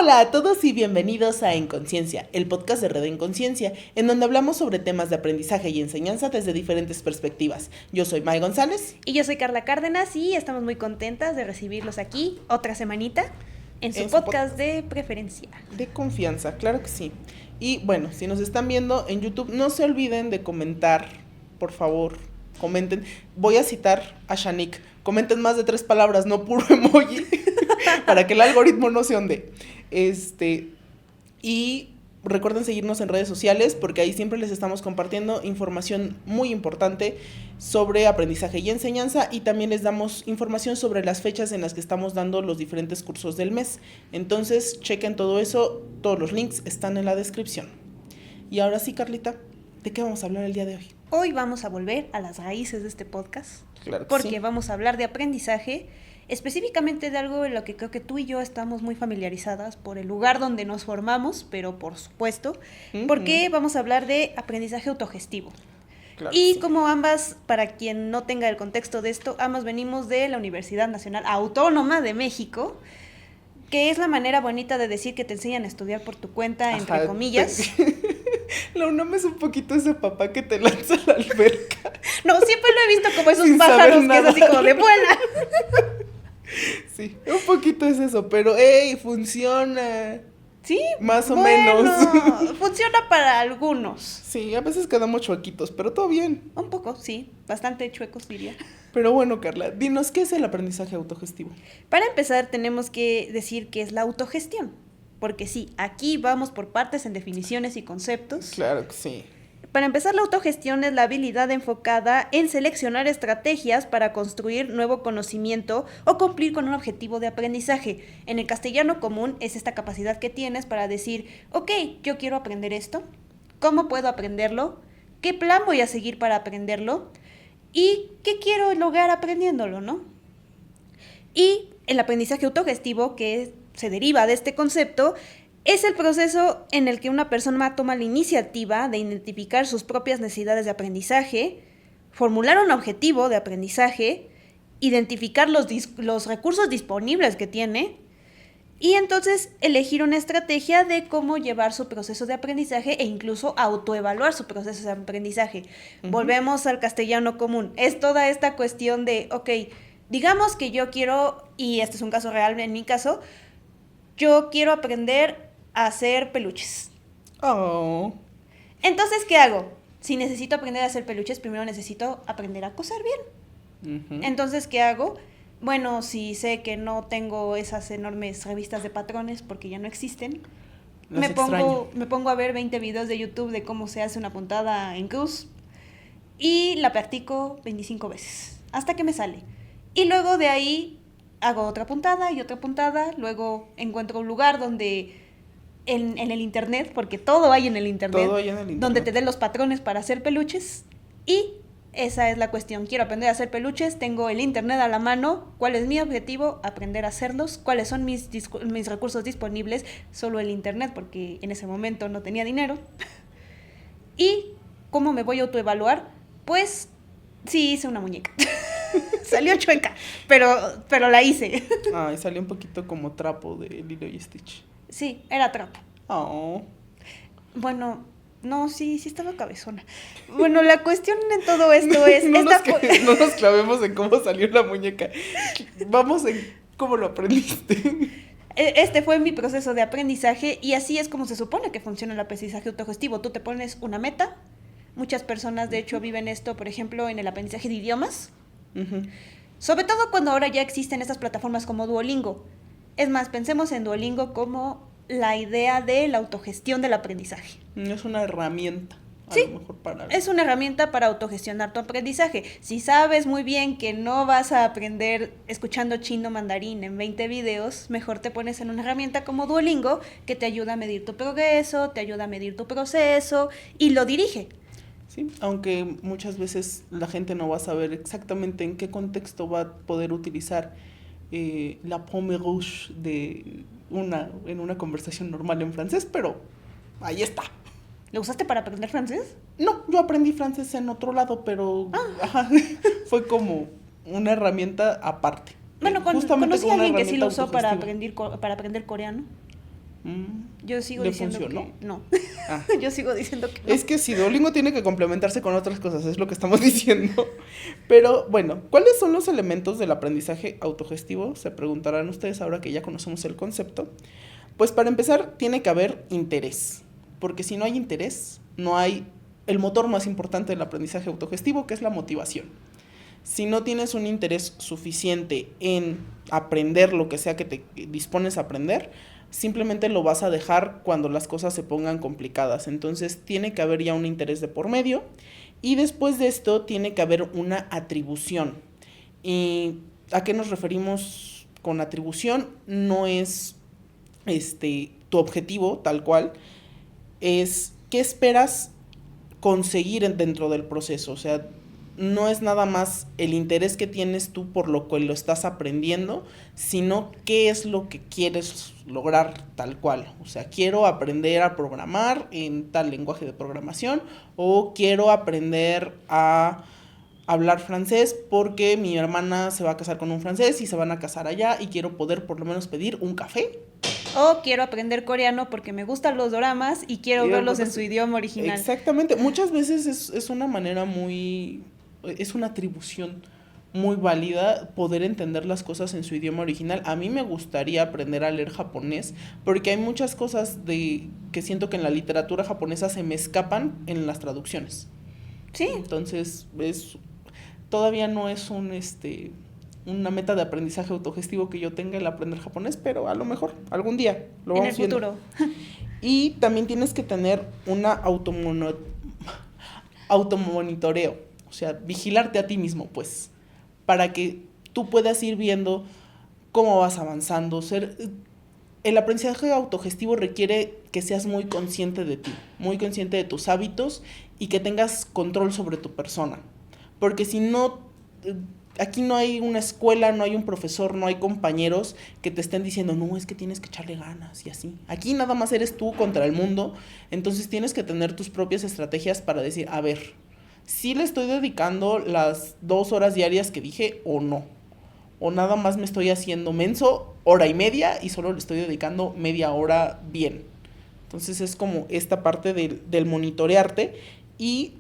Hola a todos y bienvenidos a En Conciencia, el podcast de Red en Conciencia, en donde hablamos sobre temas de aprendizaje y enseñanza desde diferentes perspectivas. Yo soy May González. Y yo soy Carla Cárdenas y estamos muy contentas de recibirlos aquí otra semanita en su podcast de preferencia. De confianza, claro que sí. Y bueno, si nos están viendo en YouTube, no se olviden de comentar, por favor, comenten. Voy a citar a Shanik, comenten más de 3 palabras, no puro emoji, para que el algoritmo no se onde. Y recuerden seguirnos en redes sociales porque ahí siempre les estamos compartiendo información muy importante sobre aprendizaje y enseñanza, y también les damos información sobre las fechas en las que estamos dando los diferentes cursos del mes. Entonces, chequen todo eso, todos los links están en la descripción. Y ahora sí, Carlita, ¿de qué vamos a hablar el día de hoy? Hoy vamos a volver a las raíces de este podcast. Claro que porque sí. Vamos a hablar de aprendizaje, específicamente de algo en lo que creo que tú y yo estamos muy familiarizadas por el lugar donde nos formamos, pero por supuesto, porque vamos a hablar de aprendizaje autogestivo. Claro Y sí. como ambas, para quien no tenga el contexto de esto, ambas venimos de la Universidad Nacional Autónoma de México, que es la manera bonita de decir que te enseñan a estudiar por tu cuenta, entre comillas. La UNAM es un poquito ese papá que te lanza a la alberca. No, siempre lo he visto como esos Sin pájaros saber que es así como de vuela. Sí, un poquito es eso, pero ¡ey! Funciona. Sí, Más o bueno, menos. funciona para algunos. Sí, a veces quedamos chuequitos, pero todo bien. Un poco, sí, bastante chuecos diría. Pero bueno, Carla, dinos, ¿qué es el aprendizaje autogestivo? Para empezar tenemos que decir qué es la autogestión, porque sí, aquí vamos por partes en definiciones y conceptos. Claro que sí. Para empezar, la autogestión es la habilidad enfocada en seleccionar estrategias para construir nuevo conocimiento o cumplir con un objetivo de aprendizaje. En el castellano común es esta capacidad que tienes para decir, ok, yo quiero aprender esto, ¿cómo puedo aprenderlo? ¿Qué plan voy a seguir para aprenderlo? ¿Y qué quiero lograr aprendiéndolo, no? Y el aprendizaje autogestivo, que se deriva de este concepto, es el proceso en el que una persona toma la iniciativa de identificar sus propias necesidades de aprendizaje, formular un objetivo de aprendizaje, identificar los recursos disponibles que tiene y entonces elegir una estrategia de cómo llevar su proceso de aprendizaje e incluso autoevaluar su proceso de aprendizaje. Volvemos al castellano común. Es toda esta cuestión de, ok, digamos que yo quiero, y este es un caso real en mi caso, yo quiero aprender a hacer peluches. Oh. Entonces, ¿qué hago? Si necesito aprender a hacer peluches, primero necesito aprender a coser bien. Entonces, ¿qué hago? Bueno, si sé que no tengo esas enormes revistas de patrones porque ya no existen, me pongo a ver 20 videos de YouTube de cómo se hace una puntada en cruz y la practico 25 veces hasta que me sale. Y luego de ahí hago otra puntada y otra puntada, luego encuentro un lugar donde en el internet, porque todo hay en el internet, donde te den los patrones para hacer peluches, y esa es la cuestión. Quiero aprender a hacer peluches, tengo el internet a la mano. ¿Cuál es mi objetivo? Aprender a hacerlos. ¿Cuáles son mis recursos disponibles? Solo el internet, porque en ese momento no tenía dinero. ¿Y cómo me voy a autoevaluar? Pues sí, hice una muñeca. Salió chueca, pero la hice. Ay, salió un poquito como trapo de Lilo y Stitch. Sí, era trapo. Oh. Bueno, no, sí estaba cabezona. Bueno, la cuestión en todo esto es... No nos clavemos en cómo salió la muñeca. Vamos en cómo lo aprendiste. Este fue mi proceso de aprendizaje y así es como se supone que funciona el aprendizaje autogestivo. Tú te pones una meta. Muchas personas, de hecho, viven esto, por ejemplo, en el aprendizaje de idiomas. Sobre todo cuando ahora ya existen estas plataformas como Duolingo. Es más, pensemos en Duolingo como la idea de la autogestión del aprendizaje. Es una herramienta. Sí, a lo mejor es una herramienta para autogestionar tu aprendizaje. Si sabes muy bien que no vas a aprender escuchando chino mandarín en 20 videos, mejor te pones en una herramienta como Duolingo que te ayuda a medir tu progreso, te ayuda a medir tu proceso y lo dirige. Sí, aunque muchas veces la gente no va a saber exactamente en qué contexto va a poder utilizar la pomme rouge en una conversación normal en francés, pero ahí está. ¿Lo usaste para aprender francés? No, yo aprendí francés en otro lado, pero fue como una herramienta aparte. Bueno, conocí a alguien que sí lo usó para aprender coreano. Yo sigo ¿Le diciendo funcionó? que no. Ah. Yo sigo diciendo que no. Es que si Duolingo tiene que complementarse con otras cosas, es lo que estamos diciendo. Pero bueno, ¿cuáles son los elementos del aprendizaje autogestivo? Se preguntarán ustedes ahora que ya conocemos el concepto. Pues para empezar, tiene que haber interés. Porque si no hay interés, no hay el motor más importante del aprendizaje autogestivo, que es la motivación. Si no tienes un interés suficiente en aprender lo que sea que te dispones a aprender, simplemente lo vas a dejar cuando las cosas se pongan complicadas. Entonces tiene que haber ya un interés de por medio y después de esto tiene que haber una atribución. ¿Y a qué nos referimos con atribución? No es tu objetivo tal cual, es qué esperas conseguir dentro del proceso. O sea, no es nada más el interés que tienes tú por lo cual lo estás aprendiendo, sino qué es lo que quieres lograr tal cual. O sea, quiero aprender a programar en tal lenguaje de programación o quiero aprender a hablar francés porque mi hermana se va a casar con un francés y se van a casar allá y quiero poder por lo menos pedir un café. O quiero aprender coreano porque me gustan los doramas y quiero verlos en su idioma original. Exactamente. Muchas veces es una manera es una atribución muy válida poder entender las cosas en su idioma original. A mí me gustaría aprender a leer japonés porque hay muchas cosas que siento que en la literatura japonesa se me escapan en las traducciones. Sí. Entonces, todavía no es una meta de aprendizaje autogestivo que yo tenga el aprender japonés, pero a lo mejor algún día lo vamos viendo. En el futuro. Y también tienes que tener una automonitoreo, o sea, vigilarte a ti mismo, pues, para que tú puedas ir viendo cómo vas avanzando. El aprendizaje autogestivo requiere que seas muy consciente de ti, muy consciente de tus hábitos y que tengas control sobre tu persona. Porque si no, aquí no hay una escuela, no hay un profesor, no hay compañeros que te estén diciendo, no, es que tienes que echarle ganas y así. Aquí nada más eres tú contra el mundo, entonces tienes que tener tus propias estrategias para decir, a ver, ¿sí le estoy dedicando las 2 horas diarias que dije o no? O nada más me estoy haciendo menso 1:30 y solo le estoy dedicando media hora bien. Entonces es como esta parte del monitorearte. Y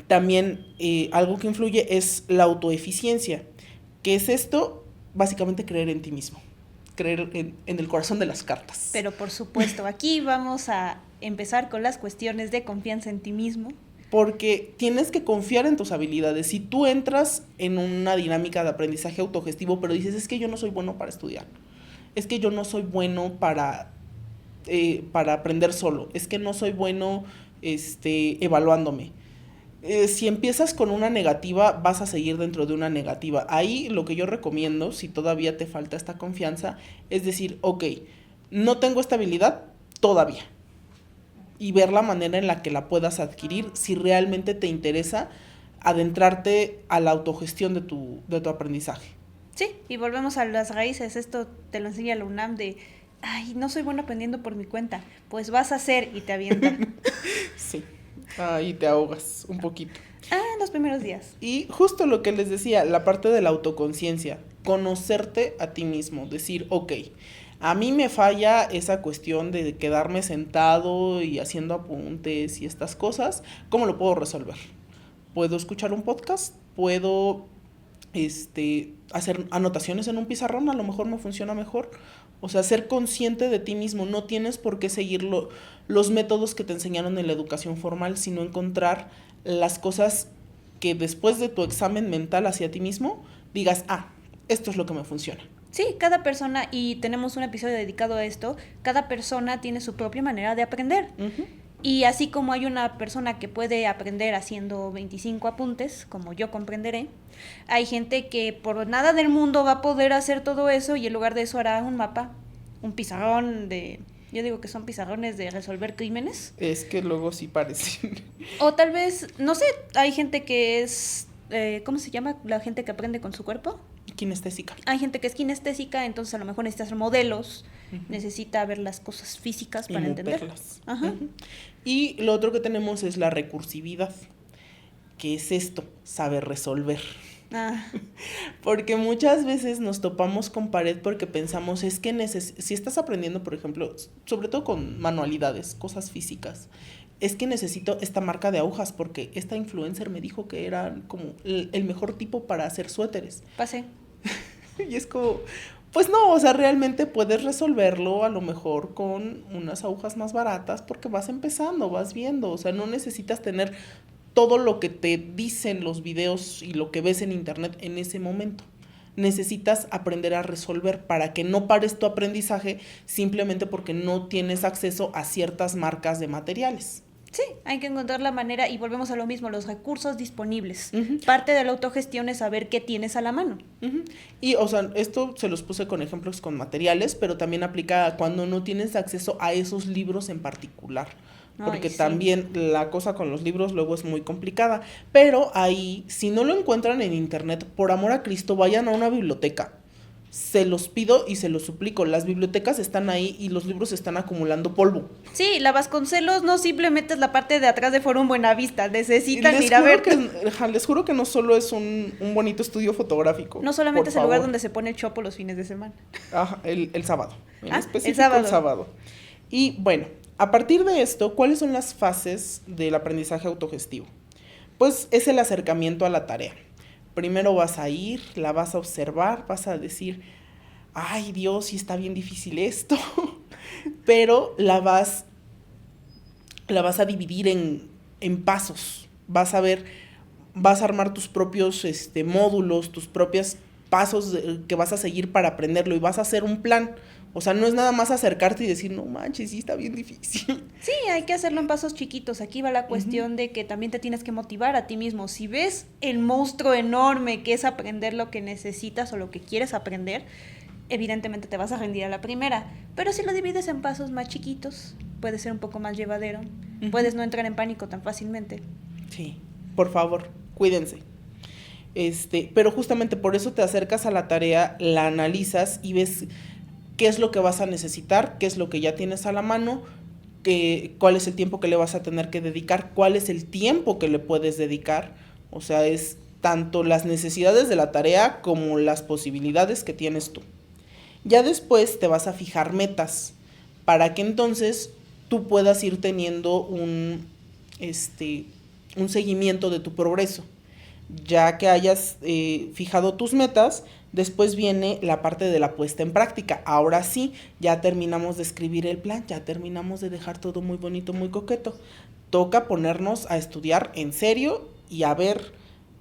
también algo que influye es la autoeficiencia. ¿Qué es esto? Básicamente creer en ti mismo, creer en el corazón de las cartas. Pero por supuesto, aquí vamos a empezar con las cuestiones de confianza en ti mismo. Porque tienes que confiar en tus habilidades. Si tú entras en una dinámica de aprendizaje autogestivo, pero dices, es que yo no soy bueno para estudiar, es que yo no soy bueno para aprender solo, es que no soy bueno evaluándome. Si empiezas con una negativa, vas a seguir dentro de una negativa. Ahí lo que yo recomiendo, si todavía te falta esta confianza, es decir, ok, no tengo esta habilidad todavía. Y ver la manera en la que la puedas adquirir si realmente te interesa adentrarte a la autogestión de tu aprendizaje. Sí, y volvemos a las raíces. Esto te lo enseña la UNAM de, ay, no soy bueno aprendiendo por mi cuenta. Pues vas a hacer y te avientan. Sí, ahí te ahogas un poquito. En los primeros días. Y justo lo que les decía, la parte de la autoconciencia, conocerte a ti mismo, decir, ok, a mí me falla esa cuestión de quedarme sentado y haciendo apuntes y estas cosas. ¿Cómo lo puedo resolver? ¿Puedo escuchar un podcast? ¿Puedo hacer anotaciones en un pizarrón? A lo mejor me funciona mejor. O sea, ser consciente de ti mismo. No tienes por qué seguir los métodos que te enseñaron en la educación formal, sino encontrar las cosas que después de tu examen mental hacia ti mismo digas, esto es lo que me funciona. Sí, cada persona, y tenemos un episodio dedicado a esto, cada persona tiene su propia manera de aprender. Uh-huh. Y así como hay una persona que puede aprender haciendo 25 apuntes, como yo comprenderé, hay gente que por nada del mundo va a poder hacer todo eso y en lugar de eso hará un mapa, un pizarrón yo digo que son pizarrones de resolver crímenes. Es que luego sí parecen. O tal vez, no sé, hay gente que es, ¿cómo se llama? La gente que aprende con su cuerpo. Kinestésica. Hay gente que es kinestésica, entonces a lo mejor necesita hacer modelos, necesita ver las cosas físicas para entenderlas. Ajá. Y lo otro que tenemos es la recursividad, que es esto, saber resolver. Ah, Porque muchas veces nos topamos con pared porque pensamos, es que si estás aprendiendo, por ejemplo, sobre todo con manualidades, cosas físicas, es que necesito esta marca de agujas porque esta influencer me dijo que era como el mejor tipo para hacer suéteres. pasé. Y es como, pues no, o sea, realmente puedes resolverlo a lo mejor con unas agujas más baratas porque vas empezando, vas viendo, o sea, no necesitas tener todo lo que te dicen los videos y lo que ves en internet en ese momento. Necesitas aprender a resolver para que no pares tu aprendizaje simplemente porque no tienes acceso a ciertas marcas de materiales. Sí, hay que encontrar la manera y volvemos a lo mismo, los recursos disponibles. Ujú. Parte de la autogestión es saber qué tienes a la mano. Ujú. Y, o sea, esto se los puse con ejemplos con materiales, pero también aplica cuando no tienes acceso a esos libros en particular. Porque Ay, sí. también la cosa con los libros luego es muy complicada. Pero ahí, si no lo encuentran en internet, por amor a Cristo, vayan a una biblioteca. Se los pido y se los suplico. Las bibliotecas están ahí y los libros están acumulando polvo. Sí, la Vasconcelos no simplemente es la parte de atrás de Forum Buenavista, necesitan Les ir a juro ver. les juro que no solo es un bonito estudio fotográfico. No solamente por es el lugar favor. donde se pone el chopo los fines de semana. Ajá, el sábado. En Ah, específico el sábado. Y bueno, a partir de esto, ¿cuáles son las fases del aprendizaje autogestivo? Pues es el acercamiento a la tarea. Primero vas a ir, la vas a observar, vas a decir, ay Dios, sí está bien difícil esto, pero la vas a dividir en pasos. Vas a ver, vas a armar tus propios módulos, tus propios pasos que vas a seguir para aprenderlo y vas a hacer un plan. O sea, no es nada más acercarte y decir, no manches, sí está bien difícil. Sí, hay que hacerlo en pasos chiquitos. Aquí va la cuestión de que también te tienes que motivar a ti mismo. Si ves el monstruo enorme que es aprender lo que necesitas o lo que quieres aprender, evidentemente te vas a rendir a la primera. Pero si lo divides en pasos más chiquitos, puede ser un poco más llevadero. Puedes no entrar en pánico tan fácilmente. Sí, por favor, cuídense. Pero justamente por eso te acercas a la tarea, la analizas y ves qué es lo que vas a necesitar, qué es lo que ya tienes a la mano, cuál es el tiempo que le vas a tener que dedicar, cuál es el tiempo que le puedes dedicar. O sea, es tanto las necesidades de la tarea como las posibilidades que tienes tú. Ya después te vas a fijar metas para que entonces tú puedas ir teniendo un seguimiento de tu progreso. Ya que hayas fijado tus metas, después viene la parte de la puesta en práctica. Ahora sí, ya terminamos de escribir el plan, ya terminamos de dejar todo muy bonito, muy coqueto. Toca ponernos a estudiar en serio y a ver,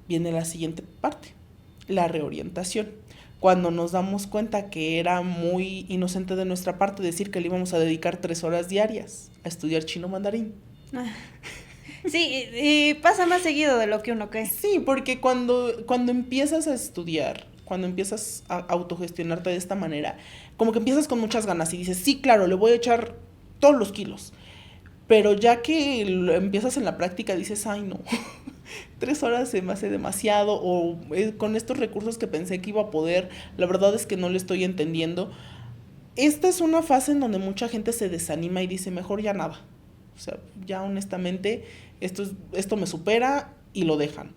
viene la siguiente parte, la reorientación. Cuando nos damos cuenta que era muy inocente de nuestra parte decir que le íbamos a dedicar 3 horas diarias a estudiar chino mandarín. Sí, y pasa más seguido de lo que uno cree. Sí, porque cuando empiezas a estudiar, cuando empiezas a autogestionarte de esta manera, como que empiezas con muchas ganas y dices, sí, claro, le voy a echar todos los kilos. Pero ya que lo empiezas en la práctica dices, ay no, 3 horas se me hace demasiado, o con estos recursos que pensé que iba a poder, la verdad es que no le estoy entendiendo. Esta es una fase en donde mucha gente se desanima y dice, mejor ya nada. O sea, ya honestamente, esto me supera y lo dejan.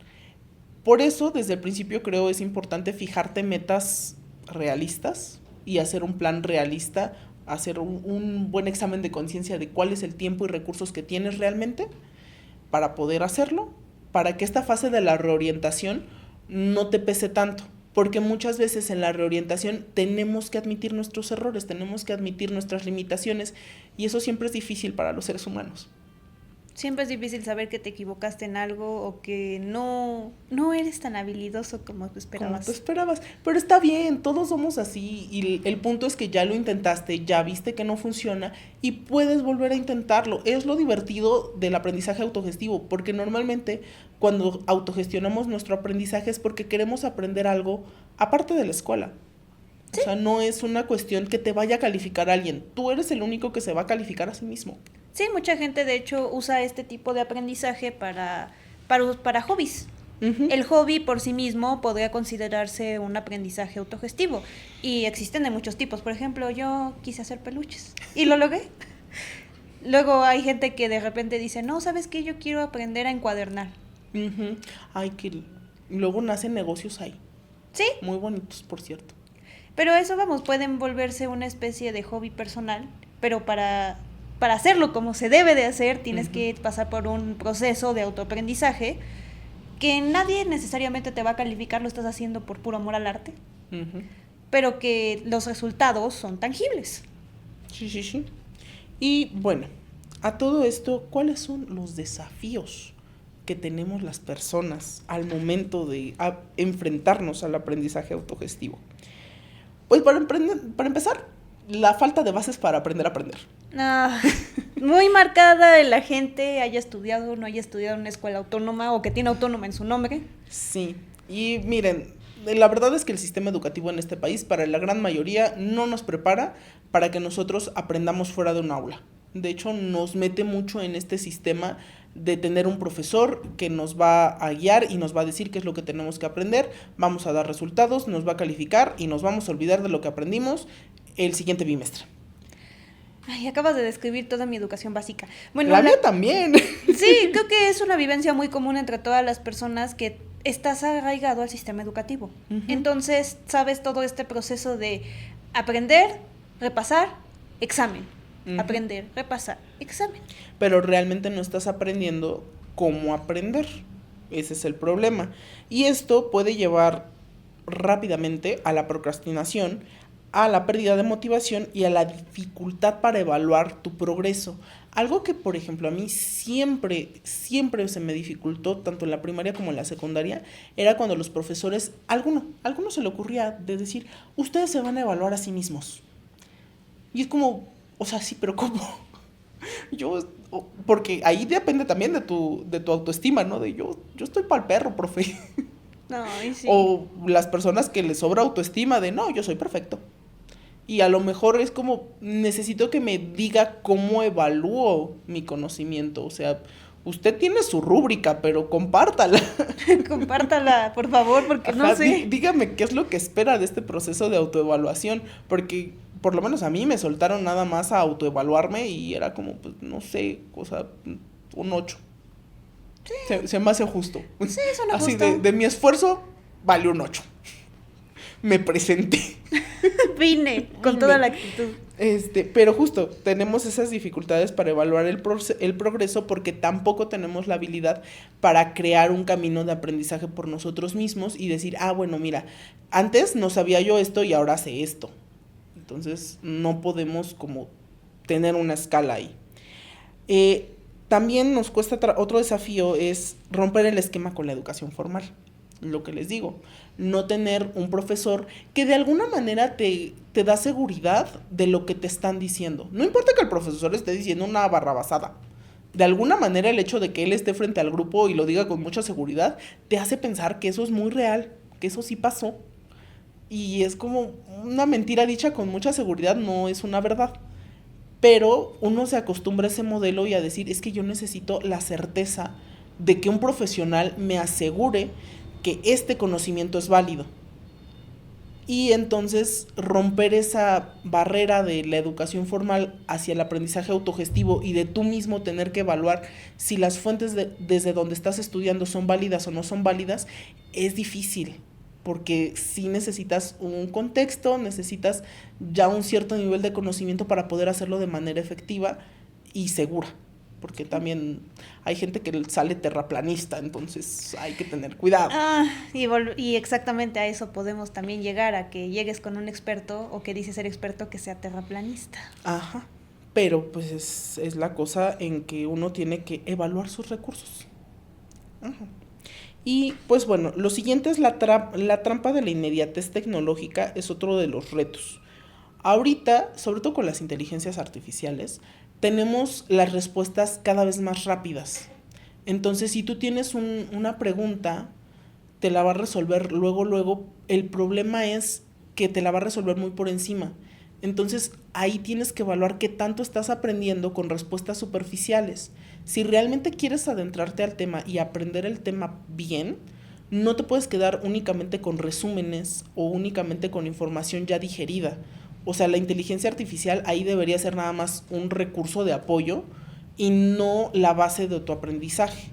Por eso, desde el principio creo es importante fijarte metas realistas y hacer un plan realista, hacer un buen examen de conciencia de cuál es el tiempo y recursos que tienes realmente para poder hacerlo, para que esta fase de la reorientación no te pese tanto. Porque muchas veces en la reorientación tenemos que admitir nuestros errores, tenemos que admitir nuestras limitaciones y eso siempre es difícil para los seres humanos. Siempre es difícil saber que te equivocaste en algo o que no eres tan habilidoso como tú esperabas. Como tú esperabas, pero está bien, todos somos así y el punto es que ya lo intentaste, ya viste que no funciona y puedes volver a intentarlo. Es lo divertido del aprendizaje autogestivo, porque normalmente cuando autogestionamos nuestro aprendizaje es porque queremos aprender algo aparte de la escuela. ¿Sí? O sea, no es una cuestión que te vaya a calificar alguien, tú eres el único que se va a calificar a sí mismo. Sí, mucha gente de hecho usa este tipo de aprendizaje para hobbies. Uh-huh. El hobby por sí mismo podría considerarse un aprendizaje autogestivo y existen de muchos tipos. Por ejemplo, yo quise hacer peluches y lo logré. Luego hay gente que de repente dice, no, ¿sabes qué? Yo quiero aprender a encuadernar. Uh-huh. Ay, Luego nacen negocios ahí. Sí. Muy bonitos, por cierto. Pero eso, vamos, pueden volverse una especie de hobby personal, pero para hacerlo como se debe de hacer, tienes que pasar por un proceso de autoaprendizaje que nadie necesariamente te va a calificar, lo estás haciendo por puro amor al arte, pero que los resultados son tangibles. Sí. Y bueno, a todo esto, ¿cuáles son los desafíos que tenemos las personas al momento de enfrentarnos al aprendizaje autogestivo? Pues para empezar, la falta de bases para aprender a aprender. Muy marcada en la gente, haya estudiado o no haya estudiado en una escuela autónoma o que tiene autónoma en su nombre. Sí, y miren, la verdad es que el sistema educativo en este país, para la gran mayoría, no nos prepara para que nosotros aprendamos fuera de un aula. De hecho, nos mete mucho en este sistema de tener un profesor que nos va a guiar y nos va a decir qué es lo que tenemos que aprender, vamos a dar resultados, nos va a calificar y nos vamos a olvidar de lo que aprendimos el siguiente bimestre. Ay, acabas de describir toda mi educación básica. Bueno, la mía también. Sí, creo que es una vivencia muy común entre todas las personas que estás arraigado al sistema educativo. Entonces, sabes todo este proceso de aprender, repasar, examen. Aprender, repasar, examen. Pero realmente no estás aprendiendo cómo aprender. Ese es el problema. Y esto puede llevar rápidamente a la procrastinación, a la pérdida de motivación y a la dificultad para evaluar tu progreso. Algo que, por ejemplo, a mí siempre se me dificultó, tanto en la primaria como en la secundaria, era cuando los profesores, alguno se le ocurría de decir, ustedes se van a evaluar a sí mismos. Y es como, o sea, sí, pero ¿cómo? Porque ahí depende también de tu autoestima, ¿no? De yo estoy pa'l perro, profe. No, sí. O las personas que les sobra autoestima de, no, yo soy perfecto. Y a lo mejor es como, necesito que me diga cómo evalúo mi conocimiento. O sea, usted tiene su rúbrica, pero compártala. Compártala, por favor, porque no sé. Dígame qué es lo que espera de este proceso de autoevaluación, porque por lo menos a mí me soltaron nada más a autoevaluarme y era como, pues, no sé, un 8. Sí. Se me hace justo. Sí, suena así justo. De mi esfuerzo, vale un 8. Me presenté. Vine con toda la actitud. Pero justo, tenemos esas dificultades para evaluar el progreso porque tampoco tenemos la habilidad para crear un camino de aprendizaje por nosotros mismos y decir, bueno, mira, antes no sabía yo esto y ahora sé esto. Entonces, no podemos como tener una escala ahí. También nos cuesta otro desafío es romper el esquema con la educación formal. Lo que les digo, no tener un profesor que de alguna manera te da seguridad de lo que te están diciendo. No importa que el profesor esté diciendo una barrabasada. De alguna manera el hecho de que él esté frente al grupo y lo diga con mucha seguridad, te hace pensar que eso es muy real, que eso sí pasó. Y es como una mentira dicha con mucha seguridad, no es una verdad. Pero uno se acostumbra a ese modelo y a decir, es que yo necesito la certeza de que un profesional me asegure que este conocimiento es válido. Y entonces romper esa barrera de la educación formal hacia el aprendizaje autogestivo y de tú mismo tener que evaluar si las fuentes desde donde estás estudiando son válidas o no son válidas, es difícil. Porque sí necesitas un contexto, necesitas ya un cierto nivel de conocimiento para poder hacerlo de manera efectiva y segura. Porque también hay gente que sale terraplanista, entonces hay que tener cuidado. Y exactamente a eso podemos también llegar, a que llegues con un experto o que dice ser experto que sea terraplanista. Ajá, pero pues es la cosa en que uno tiene que evaluar sus recursos. Ajá. Y pues bueno, lo siguiente es la trampa de la inmediatez tecnológica, es otro de los retos. Ahorita, sobre todo con las inteligencias artificiales, tenemos las respuestas cada vez más rápidas. Entonces, si tú tienes una pregunta, te la va a resolver luego. El problema es que te la va a resolver muy por encima. Entonces, ahí tienes que evaluar qué tanto estás aprendiendo con respuestas superficiales. Si realmente quieres adentrarte al tema y aprender el tema bien, no te puedes quedar únicamente con resúmenes o únicamente con información ya digerida. O sea, la inteligencia artificial ahí debería ser nada más un recurso de apoyo y no la base de tu aprendizaje.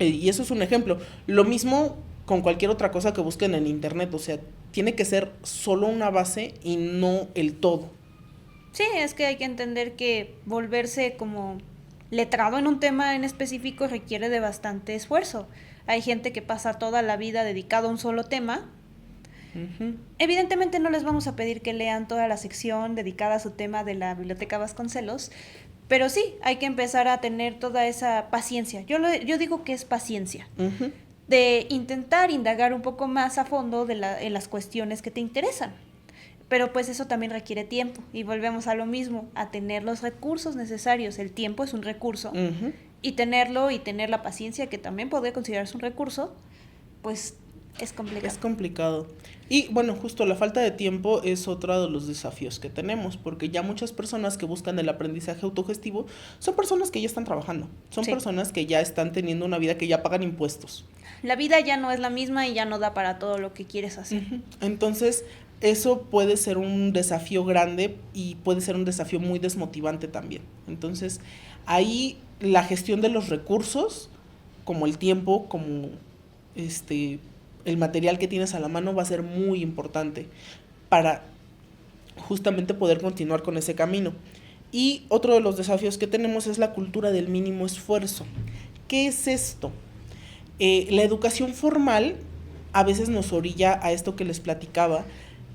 Y eso es un ejemplo. Lo mismo con cualquier otra cosa que busquen en internet, o sea, tiene que ser solo una base y no el todo. Sí, es que hay que entender que volverse como letrado en un tema en específico requiere de bastante esfuerzo. Hay gente que pasa toda la vida dedicado a un solo tema. Uh-huh. Evidentemente no les vamos a pedir que lean toda la sección dedicada a su tema de la Biblioteca Vasconcelos, pero sí, hay que empezar a tener toda esa paciencia. Yo digo que es paciencia. Uh-huh. De intentar indagar un poco más a fondo en las cuestiones que te interesan. Pero pues eso también requiere tiempo y volvemos a lo mismo, a tener los recursos necesarios. El tiempo es un recurso y tenerlo y tener la paciencia, que también podría considerarse un recurso, pues es complicado. Es complicado. Y bueno, justo la falta de tiempo es otro de los desafíos que tenemos, porque ya muchas personas que buscan el aprendizaje autogestivo son personas que ya están trabajando, son personas que ya están teniendo una vida, que ya pagan impuestos. La vida ya no es la misma y ya no da para todo lo que quieres hacer. Entonces, eso puede ser un desafío grande y puede ser un desafío muy desmotivante también. Entonces, ahí la gestión de los recursos, como el tiempo, como el material que tienes a la mano, va a ser muy importante para justamente poder continuar con ese camino. Y otro de los desafíos que tenemos es la cultura del mínimo esfuerzo. ¿Qué es esto? La educación formal a veces nos orilla a esto que les platicaba,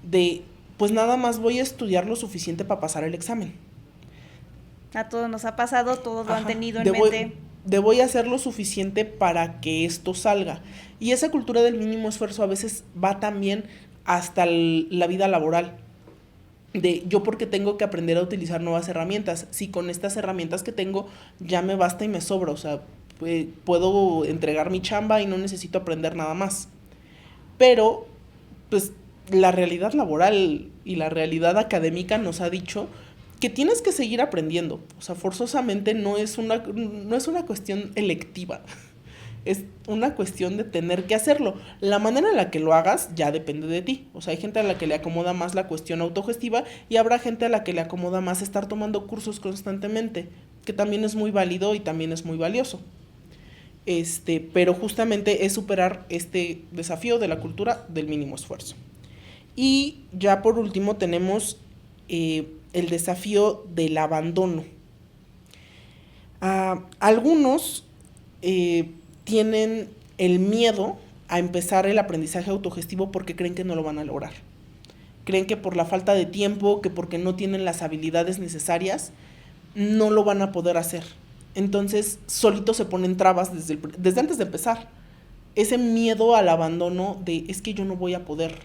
de pues nada más voy a estudiar lo suficiente para pasar el examen. A todos nos ha pasado, todos lo han tenido en mente. Voy a hacer lo suficiente para que esto salga. Y esa cultura del mínimo esfuerzo a veces va también hasta la vida laboral. De yo porque tengo que aprender a utilizar nuevas herramientas. Si con estas herramientas que tengo ya me basta y me sobra. O sea, puedo entregar mi chamba y no necesito aprender nada más. Pero, pues, la realidad laboral y la realidad académica nos ha dicho que tienes que seguir aprendiendo. O sea, forzosamente no es una cuestión electiva. Es una cuestión de tener que hacerlo. La manera en la que lo hagas ya depende de ti. O sea, hay gente a la que le acomoda más la cuestión autogestiva y habrá gente a la que le acomoda más estar tomando cursos constantemente, que también es muy válido y también es muy valioso. Pero justamente es superar este desafío de la cultura del mínimo esfuerzo. Y ya por último tenemos el desafío del abandono. Algunos tienen el miedo a empezar el aprendizaje autogestivo porque creen que no lo van a lograr. Creen que por la falta de tiempo, que porque no tienen las habilidades necesarias, no lo van a poder hacer. Entonces, solitos se ponen trabas desde antes de empezar. Ese miedo al abandono de es que yo no voy a poder,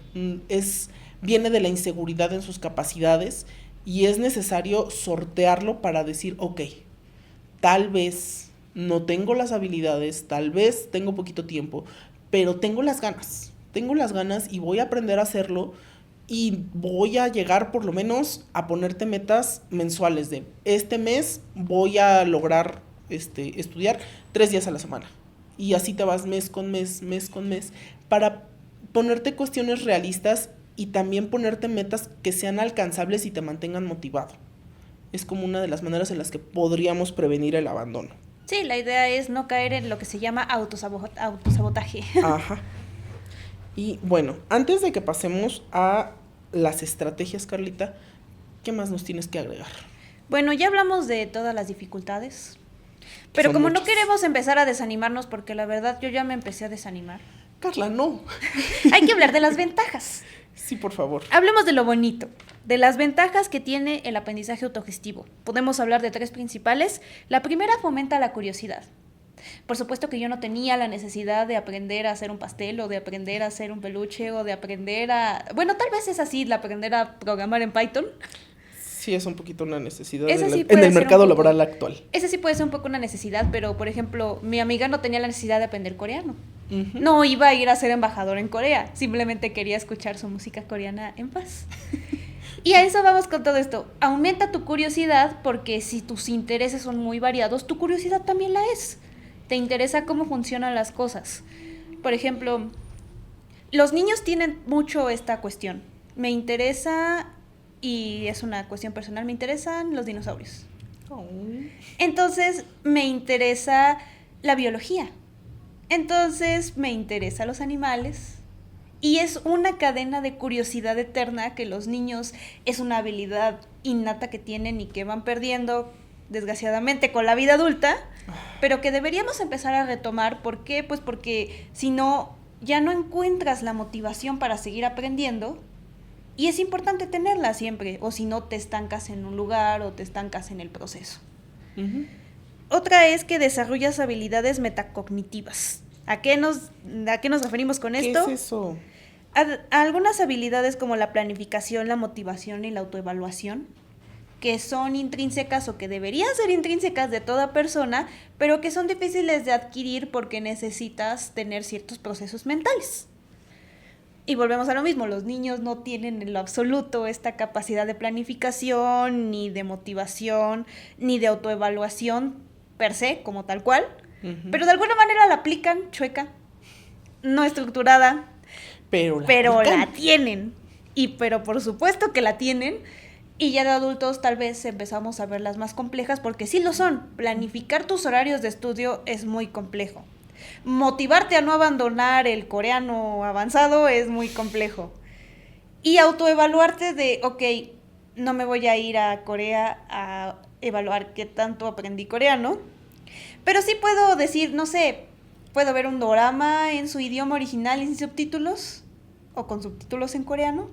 viene de la inseguridad en sus capacidades y es necesario sortearlo para decir, ok, tal vez no tengo las habilidades, tal vez tengo poquito tiempo, pero tengo las ganas y voy a aprender a hacerlo y voy a llegar por lo menos a ponerte metas mensuales de este mes voy a lograr estudiar 3 días a la semana. Y así te vas mes con mes, para ponerte cuestiones realistas y también ponerte metas que sean alcanzables y te mantengan motivado. Es como una de las maneras en las que podríamos prevenir el abandono. Sí, la idea es no caer en lo que se llama autosabotaje. Ajá. Y bueno, antes de que pasemos a las estrategias, Carlita, ¿qué más nos tienes que agregar? Bueno, ya hablamos de todas las dificultades. Pero Son como muchas. no queremos empezar a desanimarnos, porque la verdad yo ya me empecé a desanimar. Carla, no. Hay que hablar de las ventajas. Sí, por favor. Hablemos de lo bonito, de las ventajas que tiene el aprendizaje autogestivo. Podemos hablar de 3 principales. La primera fomenta la curiosidad. Por supuesto que yo no tenía la necesidad de aprender a hacer un pastel o de aprender a hacer un peluche o de aprender a... Bueno, tal vez es así, de aprender a programar en Python. Sí, es un poquito una necesidad Sí en el mercado laboral actual. Ese sí puede ser un poco una necesidad, pero por ejemplo, mi amiga no tenía la necesidad de aprender coreano. Uh-huh. No iba a ir a ser embajador en Corea, simplemente quería escuchar su música coreana en paz. Y a eso vamos con todo esto. Aumenta tu curiosidad porque si tus intereses son muy variados, tu curiosidad también la es. Te interesa cómo funcionan las cosas. Por ejemplo, los niños tienen mucho esta cuestión. Me interesa... Y es una cuestión personal, me interesan los dinosaurios. Oh. Entonces, me interesa la biología. Entonces me interesan los animales. Y es una cadena de curiosidad eterna que los niños es una habilidad innata que tienen y que van perdiendo, desgraciadamente, con la vida adulta, pero que deberíamos empezar a retomar. ¿Por qué? Pues porque si no, ya no encuentras la motivación para seguir aprendiendo y es importante tenerla siempre, o si no te estancas en un lugar o te estancas en el proceso. Uh-huh. Otra es que desarrollas habilidades metacognitivas. ¿A qué nos referimos con esto? ¿Qué es eso? A algunas habilidades como la planificación, la motivación y la autoevaluación, que son intrínsecas o que deberían ser intrínsecas de toda persona, pero que son difíciles de adquirir porque necesitas tener ciertos procesos mentales. Y volvemos a lo mismo, los niños no tienen en lo absoluto esta capacidad de planificación, ni de motivación, ni de autoevaluación per se, como tal cual, pero de alguna manera la aplican chueca, no estructurada, pero la tienen. Pero por supuesto que la tienen. Y ya de adultos tal vez empezamos a verlas más complejas porque sí lo son. Planificar tus horarios de estudio es muy complejo. Motivarte a no abandonar el coreano avanzado es muy complejo. Y autoevaluarte de, ok, no me voy a ir a Corea a evaluar qué tanto aprendí coreano. Pero sí puedo decir, no sé, puedo ver un dorama en su idioma original y sin subtítulos o con subtítulos en coreano.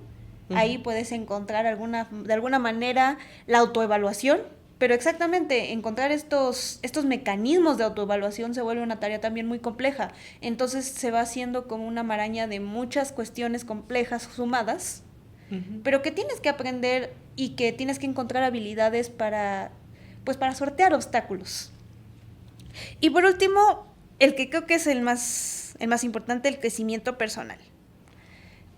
Ahí puedes encontrar de alguna manera la autoevaluación, pero exactamente encontrar estos mecanismos de autoevaluación se vuelve una tarea también muy compleja. Entonces se va haciendo como una maraña de muchas cuestiones complejas sumadas, pero que tienes que aprender y que tienes que encontrar habilidades para sortear obstáculos. Y por último, el que creo que es el más importante, el crecimiento personal.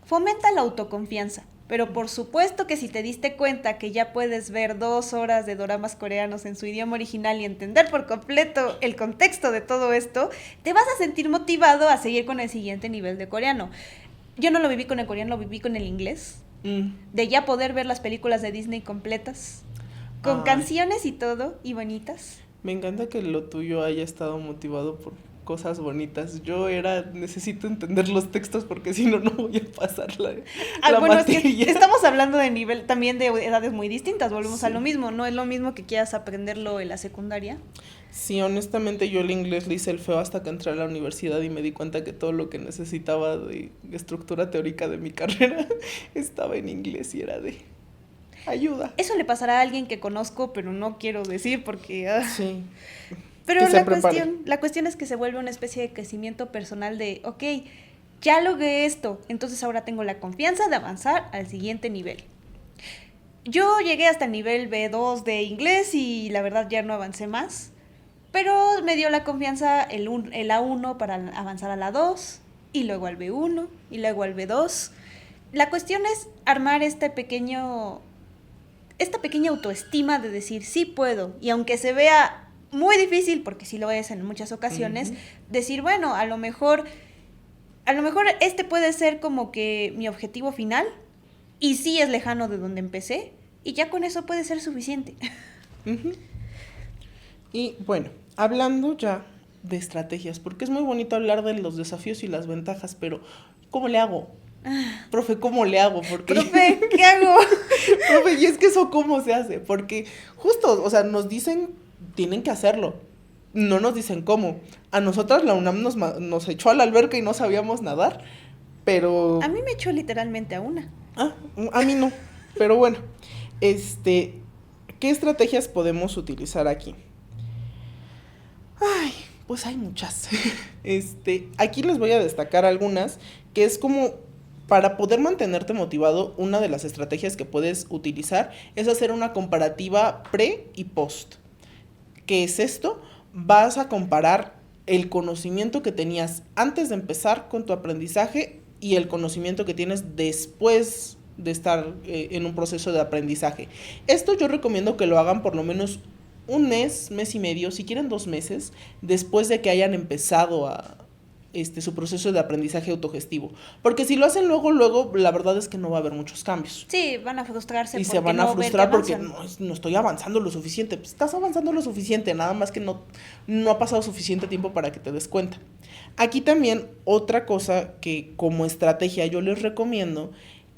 Fomenta la autoconfianza, pero por supuesto que si te diste cuenta que ya puedes ver 2 horas de doramas coreanos en su idioma original y entender por completo el contexto de todo esto, te vas a sentir motivado a seguir con el siguiente nivel de coreano. Yo no lo viví con el coreano, lo viví con el inglés. De ya poder ver las películas de Disney completas, con canciones y todo, y bonitas. Me encanta que lo tuyo haya estado motivado por cosas bonitas. Yo necesito entender los textos porque si no, no voy a pasar la materia. Es que estamos hablando de nivel, también de edades muy distintas, volvemos a lo mismo, no es lo mismo que quieras aprenderlo en la secundaria. Sí, honestamente yo el inglés le hice el feo hasta que entré a la universidad y me di cuenta que todo lo que necesitaba de estructura teórica de mi carrera estaba en inglés y era de ayuda. Eso le pasará a alguien que conozco, pero no quiero decir porque... Sí. Pero la cuestión es que se vuelve una especie de crecimiento personal de, ok, ya logré esto, entonces ahora tengo la confianza de avanzar al siguiente nivel. Yo llegué hasta el nivel B2 de inglés y la verdad ya no avancé más, pero me dio la confianza el A1 para avanzar a la 2, y luego al B1, y luego al B2. La cuestión es armar esta pequeña autoestima de decir, sí puedo, y aunque se vea muy difícil, porque sí lo es en muchas ocasiones, decir, bueno, a lo mejor este puede ser como que mi objetivo final, y sí es lejano de donde empecé, y ya con eso puede ser suficiente. Y bueno, hablando ya de estrategias, porque es muy bonito hablar de los desafíos y las ventajas, pero ¿cómo le hago? Profe, ¿cómo le hago? Porque... Profe, ¿qué hago? Profe, y es que eso ¿cómo se hace? Porque justo, o sea, nos dicen tienen que hacerlo, no nos dicen cómo. A nosotras la UNAM nos echó a la alberca y no sabíamos nadar, pero... A mí me echó literalmente a una. A mí no, pero bueno, ¿qué estrategias podemos utilizar aquí? Ay, pues hay muchas. Aquí les voy a destacar algunas, que es como para poder mantenerte motivado, una de las estrategias que puedes utilizar es hacer una comparativa pre y post. ¿Qué es esto? Vas a comparar el conocimiento que tenías antes de empezar con tu aprendizaje y el conocimiento que tienes después de estar en un proceso de aprendizaje. Esto yo recomiendo que lo hagan por lo menos un mes, mes y medio, si quieren 2 meses, después de que hayan empezado su proceso de aprendizaje autogestivo. Porque si lo hacen luego, la verdad es que no va a haber muchos cambios. Sí, van a frustrarse. Y se van a frustrar porque no estoy avanzando lo suficiente. Pues estás avanzando lo suficiente, nada más que no ha pasado suficiente tiempo para que te des cuenta. Aquí también otra cosa que como estrategia yo les recomiendo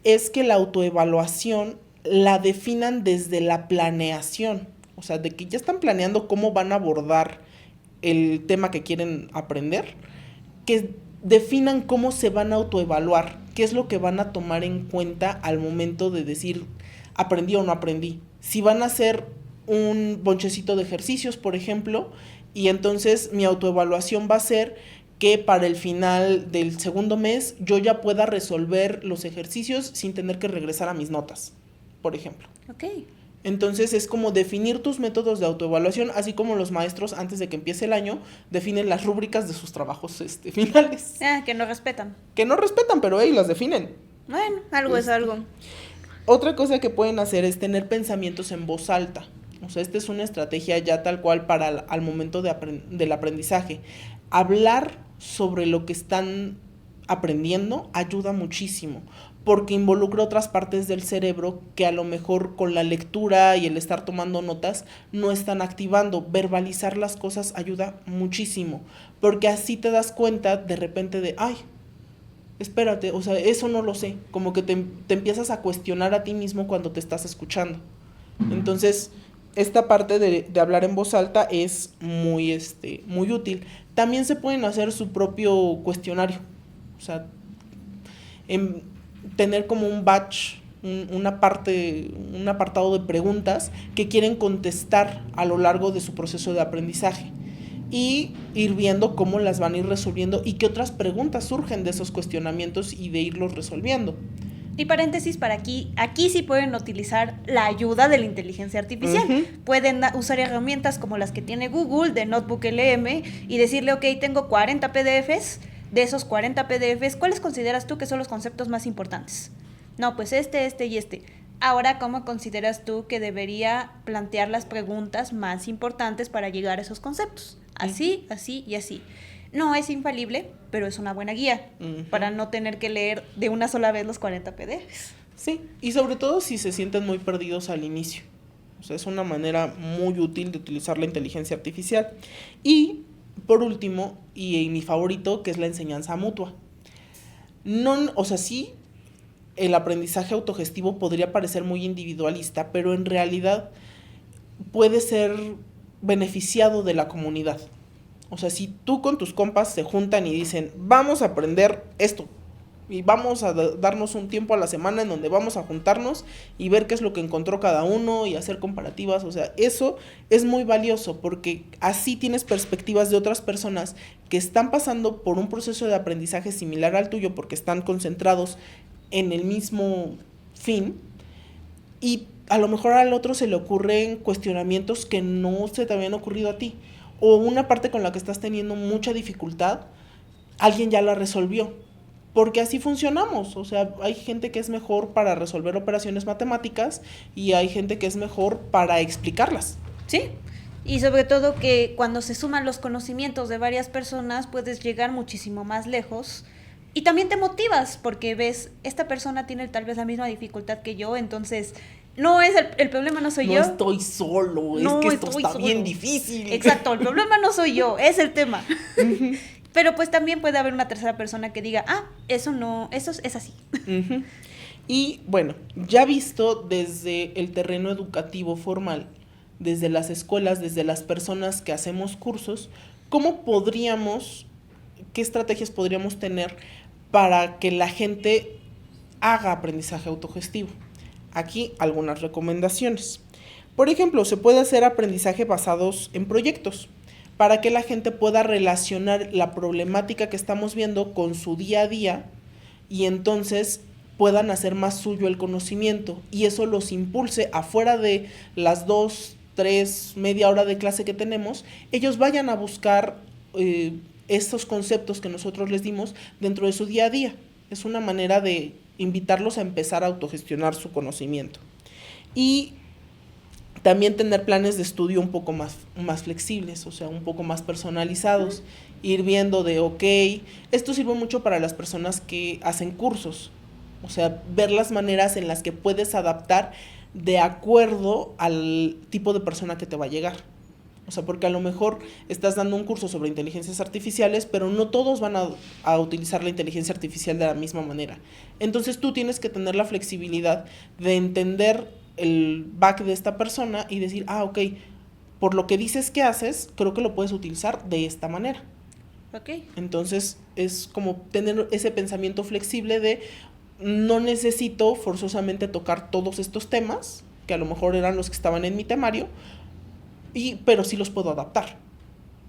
es que la autoevaluación la definan desde la planeación, o sea, de que ya están planeando cómo van a abordar el tema que quieren aprender, que definan cómo se van a autoevaluar, qué es lo que van a tomar en cuenta al momento de decir aprendí o no aprendí. Si van a hacer un bonchecito de ejercicios, por ejemplo, y entonces mi autoevaluación va a ser que para el final del segundo mes yo ya pueda resolver los ejercicios sin tener que regresar a mis notas, por ejemplo. Ok. Entonces es como definir tus métodos de autoevaluación, así como los maestros antes de que empiece el año definen las rúbricas de sus trabajos finales. Que no respetan. Que no respetan, pero las definen. Bueno, algo es algo. Otra cosa que pueden hacer es tener pensamientos en voz alta. O sea, esta es una estrategia ya tal cual para al momento del aprendizaje. Hablar sobre lo que están aprendiendo ayuda muchísimo, porque involucra otras partes del cerebro que a lo mejor con la lectura y el estar tomando notas no están activando. Verbalizar las cosas ayuda muchísimo, porque así te das cuenta de repente de, ay, espérate, o sea, eso no lo sé, como que te empiezas a cuestionar a ti mismo cuando te estás escuchando. Entonces, esta parte de hablar en voz alta es muy, muy útil. También se pueden hacer su propio cuestionario, o sea, tener como un batch, un apartado de preguntas que quieren contestar a lo largo de su proceso de aprendizaje y ir viendo cómo las van a ir resolviendo y qué otras preguntas surgen de esos cuestionamientos y de irlos resolviendo. Y paréntesis para aquí sí pueden utilizar la ayuda de la inteligencia artificial. Pueden usar herramientas como las que tiene Google de Notebook LM y decirle, ok, tengo 40 PDFs, de esos 40 PDFs, ¿cuáles consideras tú que son los conceptos más importantes? No, pues este y este. Ahora, ¿cómo consideras tú que debería plantear las preguntas más importantes para llegar a esos conceptos? Así, así y así. No es infalible, pero es una buena guía para no tener que leer de una sola vez los 40 PDFs. Sí, y sobre todo si se sienten muy perdidos al inicio. O sea, es una manera muy útil de utilizar la inteligencia artificial. Y, por último, y mi favorito, que es la enseñanza mutua. O sea, sí, el aprendizaje autogestivo podría parecer muy individualista, pero en realidad puede ser beneficiado de la comunidad. O sea, si tú con tus compas se juntan y dicen, vamos a aprender esto, y vamos a darnos un tiempo a la semana en donde vamos a juntarnos y ver qué es lo que encontró cada uno y hacer comparativas, o sea, eso es muy valioso porque así tienes perspectivas de otras personas que están pasando por un proceso de aprendizaje similar al tuyo porque están concentrados en el mismo fin y a lo mejor al otro se le ocurren cuestionamientos que no se te habían ocurrido a ti. O una parte con la que estás teniendo mucha dificultad, alguien ya la resolvió. Porque así funcionamos. O sea, hay gente que es mejor para resolver operaciones matemáticas y hay gente que es mejor para explicarlas. Sí, y sobre todo que cuando se suman los conocimientos de varias personas puedes llegar muchísimo más lejos. Y también te motivas porque ves, esta persona tiene tal vez la misma dificultad que yo, entonces... No es el problema no soy yo. No estoy solo, es que esto está bien difícil. Exacto, el problema no soy yo, es el tema. Pero pues también puede haber una tercera persona que diga, eso no, eso es así. Y bueno, ya visto desde el terreno educativo formal, desde las escuelas, desde las personas que hacemos cursos, qué estrategias podríamos tener para que la gente haga aprendizaje autogestivo? Aquí algunas recomendaciones. Por ejemplo, se puede hacer aprendizaje basados en proyectos para que la gente pueda relacionar la problemática que estamos viendo con su día a día y entonces puedan hacer más suyo el conocimiento y eso los impulse afuera de las 2, 3, media hora de clase que tenemos, ellos vayan a buscar estos conceptos que nosotros les dimos dentro de su día a día. Es una manera de invitarlos a empezar a autogestionar su conocimiento. Y también tener planes de estudio un poco más flexibles, o sea, un poco más personalizados. Ir viendo de, ok, esto sirve mucho para las personas que hacen cursos. O sea, ver las maneras en las que puedes adaptar de acuerdo al tipo de persona que te va a llegar. O sea, porque a lo mejor estás dando un curso sobre inteligencias artificiales, pero no todos van a utilizar la inteligencia artificial de la misma manera. Entonces tú tienes que tener la flexibilidad de entender el back de esta persona y decir, ok, por lo que dices que haces, creo que lo puedes utilizar de esta manera. Ok. Entonces es como tener ese pensamiento flexible de no necesito forzosamente tocar todos estos temas, que a lo mejor eran los que estaban en mi temario, pero sí los puedo adaptar.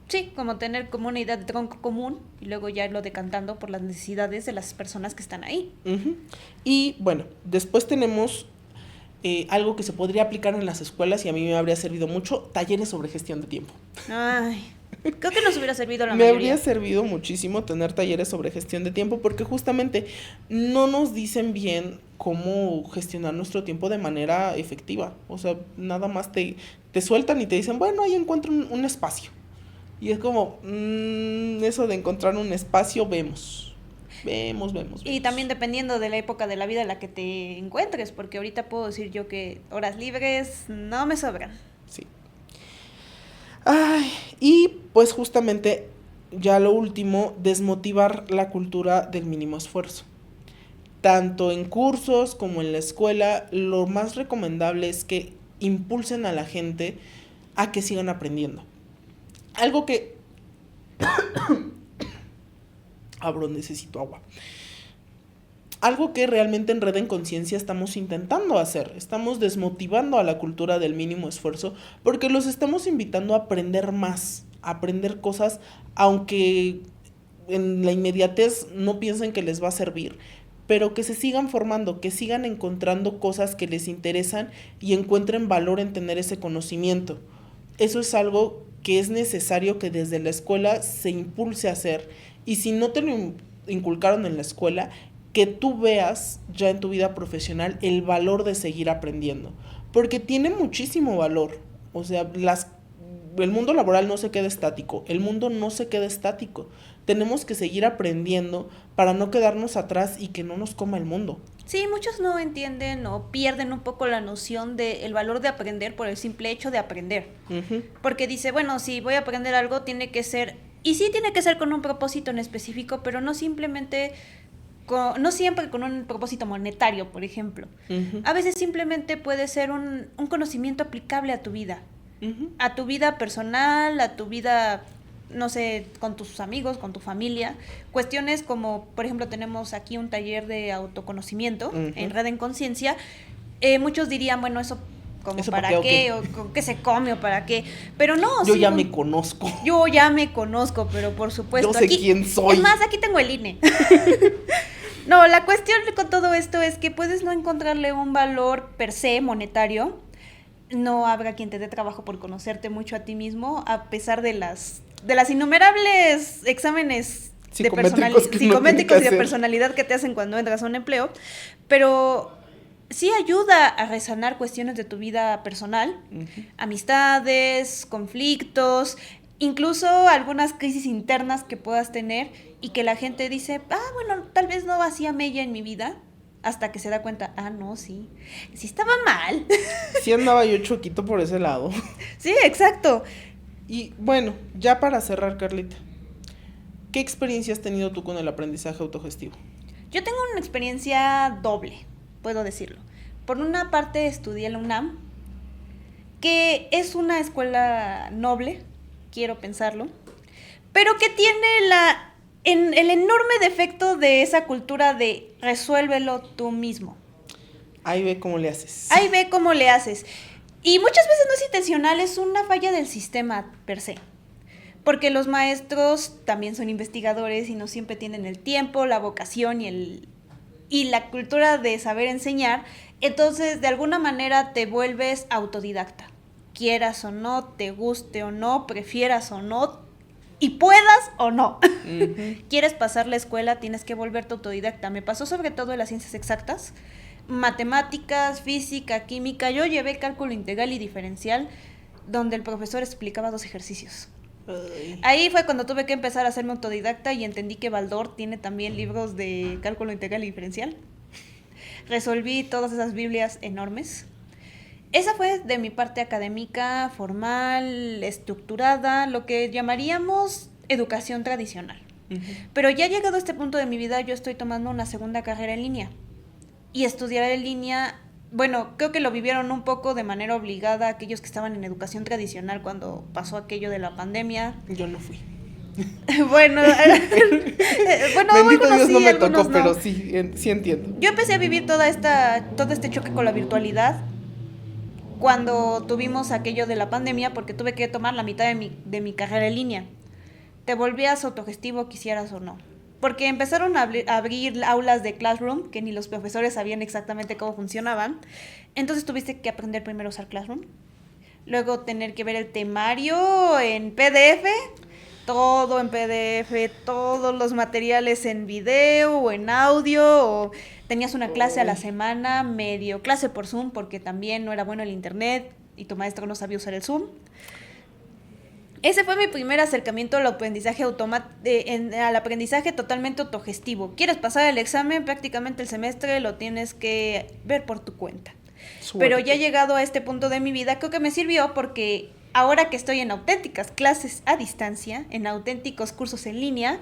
Sí, como tener como una idea de tronco común y luego ya irlo decantando por las necesidades de las personas que están ahí. Uh-huh. Y bueno, después tenemos algo que se podría aplicar en las escuelas y a mí me habría servido mucho, talleres sobre gestión de tiempo. Ay, creo que nos hubiera servido la Me mayoría. habría servido muchísimo tener talleres sobre gestión de tiempo porque justamente no nos dicen bien cómo gestionar nuestro tiempo de manera efectiva. O sea, nada más te sueltan y te dicen, bueno, ahí encuentro un espacio. Y es como, eso de encontrar un espacio, vemos. Y también dependiendo de la época de la vida en la que te encuentres, porque ahorita puedo decir yo que horas libres no me sobran. Sí. Ay, y pues justamente, ya lo último, desmotivar la cultura del mínimo esfuerzo. Tanto en cursos como en la escuela, lo más recomendable es que impulsen a la gente a que sigan aprendiendo. Algo que... necesito agua. Algo que realmente en Red en Conciencia estamos intentando hacer. Estamos desmotivando a la cultura del mínimo esfuerzo porque los estamos invitando a aprender más, a aprender cosas, aunque en la inmediatez no piensen que les va a servir, pero que se sigan formando, que sigan encontrando cosas que les interesan y encuentren valor en tener ese conocimiento. Eso es algo que es necesario que desde la escuela se impulse a hacer. Y si no te lo inculcaron en la escuela, que tú veas ya en tu vida profesional el valor de seguir aprendiendo. Porque tiene muchísimo valor. O sea, el mundo laboral no se queda estático. El mundo no se queda estático. Tenemos que seguir aprendiendo para no quedarnos atrás y que no nos coma el mundo. Sí, muchos no entienden o pierden un poco la noción del valor de aprender por el simple hecho de aprender. Uh-huh. Porque dice, bueno, si voy a aprender algo tiene que ser, y sí tiene que ser con un propósito en específico, pero no simplemente, no siempre con un propósito monetario, por ejemplo. Uh-huh. A veces simplemente puede ser un conocimiento aplicable a tu vida. Uh-huh. A tu vida personal, a tu vida, no sé, con tus amigos, con tu familia. Cuestiones como, por ejemplo, tenemos aquí un taller de autoconocimiento uh-huh. en Red en Conciencia. Muchos dirían, bueno, eso como para qué, o con qué se come o para qué. Pero no. Yo sí, ya me conozco. Yo ya me conozco, pero por supuesto. Yo sé aquí, quién soy. Es más, aquí tengo el INE. No, la cuestión con todo esto es que puedes no encontrarle un valor per se monetario. No habrá quien te dé trabajo por conocerte mucho a ti mismo, a pesar de las innumerables exámenes psicométricos y de personalidad que te hacen cuando entras a un empleo, pero sí ayuda a resanar cuestiones de tu vida personal, uh-huh. amistades, conflictos, incluso algunas crisis internas que puedas tener y que la gente dice, bueno, tal vez no hacía mella en mi vida, hasta que se da cuenta, no, sí estaba mal. Sí andaba yo choquito por ese lado. Sí, exacto. Y bueno, ya para cerrar, Carlita, ¿qué experiencia has tenido tú con el aprendizaje autogestivo? Yo tengo una experiencia doble, puedo decirlo. Por una parte estudié en la UNAM, que es una escuela noble, quiero pensarlo, pero que tiene el enorme defecto de esa cultura de resuélvelo tú mismo. Ahí ve cómo le haces. Ahí ve cómo le haces. Y muchas veces no es intencional, es una falla del sistema per se. Porque los maestros también son investigadores y no siempre tienen el tiempo, la vocación y la cultura de saber enseñar. Entonces, de alguna manera te vuelves autodidacta. Quieras o no, te guste o no, prefieras o no, y puedas o no. Uh-huh. Quieres pasar la escuela, tienes que volverte autodidacta. Me pasó sobre todo en las ciencias exactas, matemáticas, física, química. Yo llevé cálculo integral y diferencial, donde el profesor explicaba 2 ejercicios. Ay. Ahí fue cuando tuve que empezar a hacerme autodidacta y entendí que Baldor tiene también libros de cálculo integral y diferencial. Resolví todas esas biblias enormes. Esa fue de mi parte académica, formal, estructurada, lo que llamaríamos educación tradicional. Pero ya llegado a este punto de mi vida, yo estoy tomando una segunda carrera en línea. Y estudiar en línea, bueno, creo que lo vivieron un poco de manera obligada aquellos que estaban en educación tradicional cuando pasó aquello de la pandemia. Yo no fui. Bueno, Bendito Dios, sí, no me tocó, no. pero sí entiendo. Yo empecé a vivir todo este choque con la virtualidad cuando tuvimos aquello de la pandemia, porque tuve que tomar la mitad de mi carrera en línea. Te volvías autogestivo, quisieras o no. Porque empezaron a abrir aulas de Classroom, que ni los profesores sabían exactamente cómo funcionaban. Entonces tuviste que aprender primero a usar Classroom. Luego tener que ver el temario en PDF, todo en PDF, todos los materiales en video o en audio, o tenías una clase a la semana, medio clase por Zoom, porque también no era bueno el internet y tu maestro no sabía usar el Zoom. Ese fue mi primer acercamiento al aprendizaje al aprendizaje totalmente autogestivo. ¿Quieres pasar el examen? Prácticamente el semestre lo tienes que ver por tu cuenta. Suerte. Pero ya llegado a este punto de mi vida, creo que me sirvió porque ahora que estoy en auténticas clases a distancia, en auténticos cursos en línea,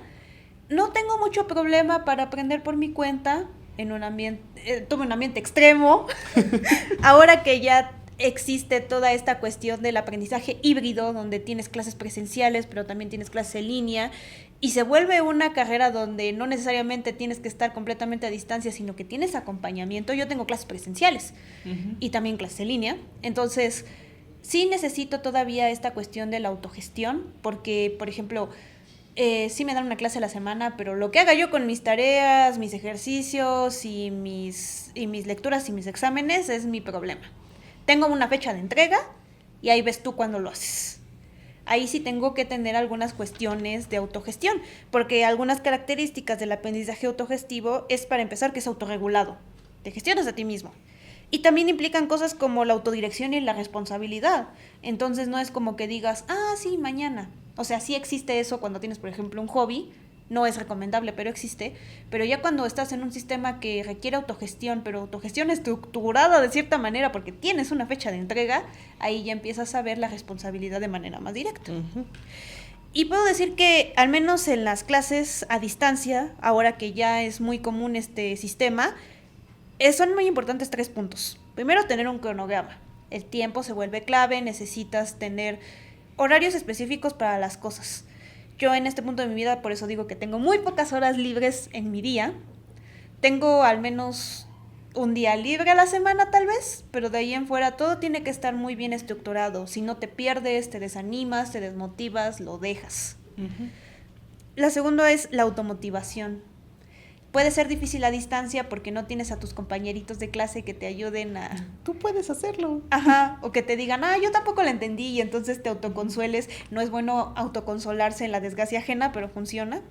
no tengo mucho problema para aprender por mi cuenta en un ambiente, tuve un ambiente extremo. Ahora que ya existe toda esta cuestión del aprendizaje híbrido, donde tienes clases presenciales, pero también tienes clases en línea, y se vuelve una carrera donde no necesariamente tienes que estar completamente a distancia, sino que tienes acompañamiento. Yo tengo clases presenciales y también clases en línea, entonces sí necesito todavía esta cuestión de la autogestión, porque, por ejemplo, sí me dan una clase a la semana, pero lo que haga yo con mis tareas, mis ejercicios y mis lecturas y mis exámenes es mi problema. Tengo una fecha de entrega y ahí ves tú cuándo lo haces. Ahí sí tengo que tener algunas cuestiones de autogestión, porque algunas características del aprendizaje autogestivo es, para empezar, que es autorregulado. Te gestionas a ti mismo. Y también implican cosas como la autodirección y la responsabilidad. Entonces no es como que digas, sí, mañana. O sea, sí existe eso cuando tienes, por ejemplo, un hobby. No es recomendable, pero existe. Pero ya cuando estás en un sistema que requiere autogestión, pero autogestión estructurada de cierta manera porque tienes una fecha de entrega, ahí ya empiezas a ver la responsabilidad de manera más directa. Y puedo decir que, al menos en las clases a distancia, ahora que ya es muy común este sistema, son muy importantes 3 puntos. Primero, tener un cronograma. El tiempo se vuelve clave, necesitas tener horarios específicos para las cosas. Yo en este punto de mi vida, por eso digo que tengo muy pocas horas libres en mi día. Tengo al menos un día libre a la semana tal vez, pero de ahí en fuera todo tiene que estar muy bien estructurado. Si no te pierdes, te desanimas, te desmotivas, lo dejas. La segunda es la automotivación. Puede ser difícil a distancia porque no tienes a tus compañeritos de clase que te ayuden a... Tú puedes hacerlo. Ajá, o que te digan, yo tampoco la entendí, y entonces te autoconsueles. No es bueno autoconsolarse en la desgracia ajena, pero funciona.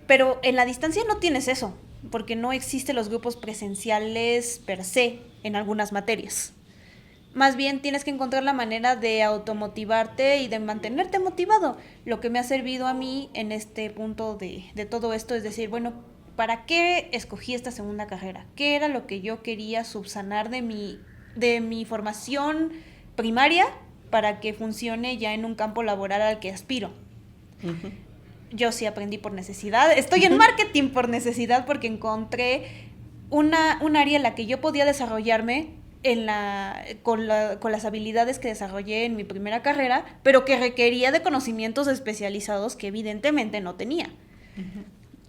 Pero en la distancia no tienes eso, porque no existen los grupos presenciales per se en algunas materias. Más bien tienes que encontrar la manera de automotivarte y de mantenerte motivado. Lo que me ha servido a mí en este punto de todo esto es decir, bueno, ¿para qué escogí esta segunda carrera? ¿Qué era lo que yo quería subsanar de mi formación primaria para que funcione ya en un campo laboral al que aspiro? Yo sí aprendí por necesidad. Estoy en marketing por necesidad porque encontré un área en la que yo podía desarrollarme con las habilidades que desarrollé en mi primera carrera, pero que requería de conocimientos especializados que evidentemente no tenía.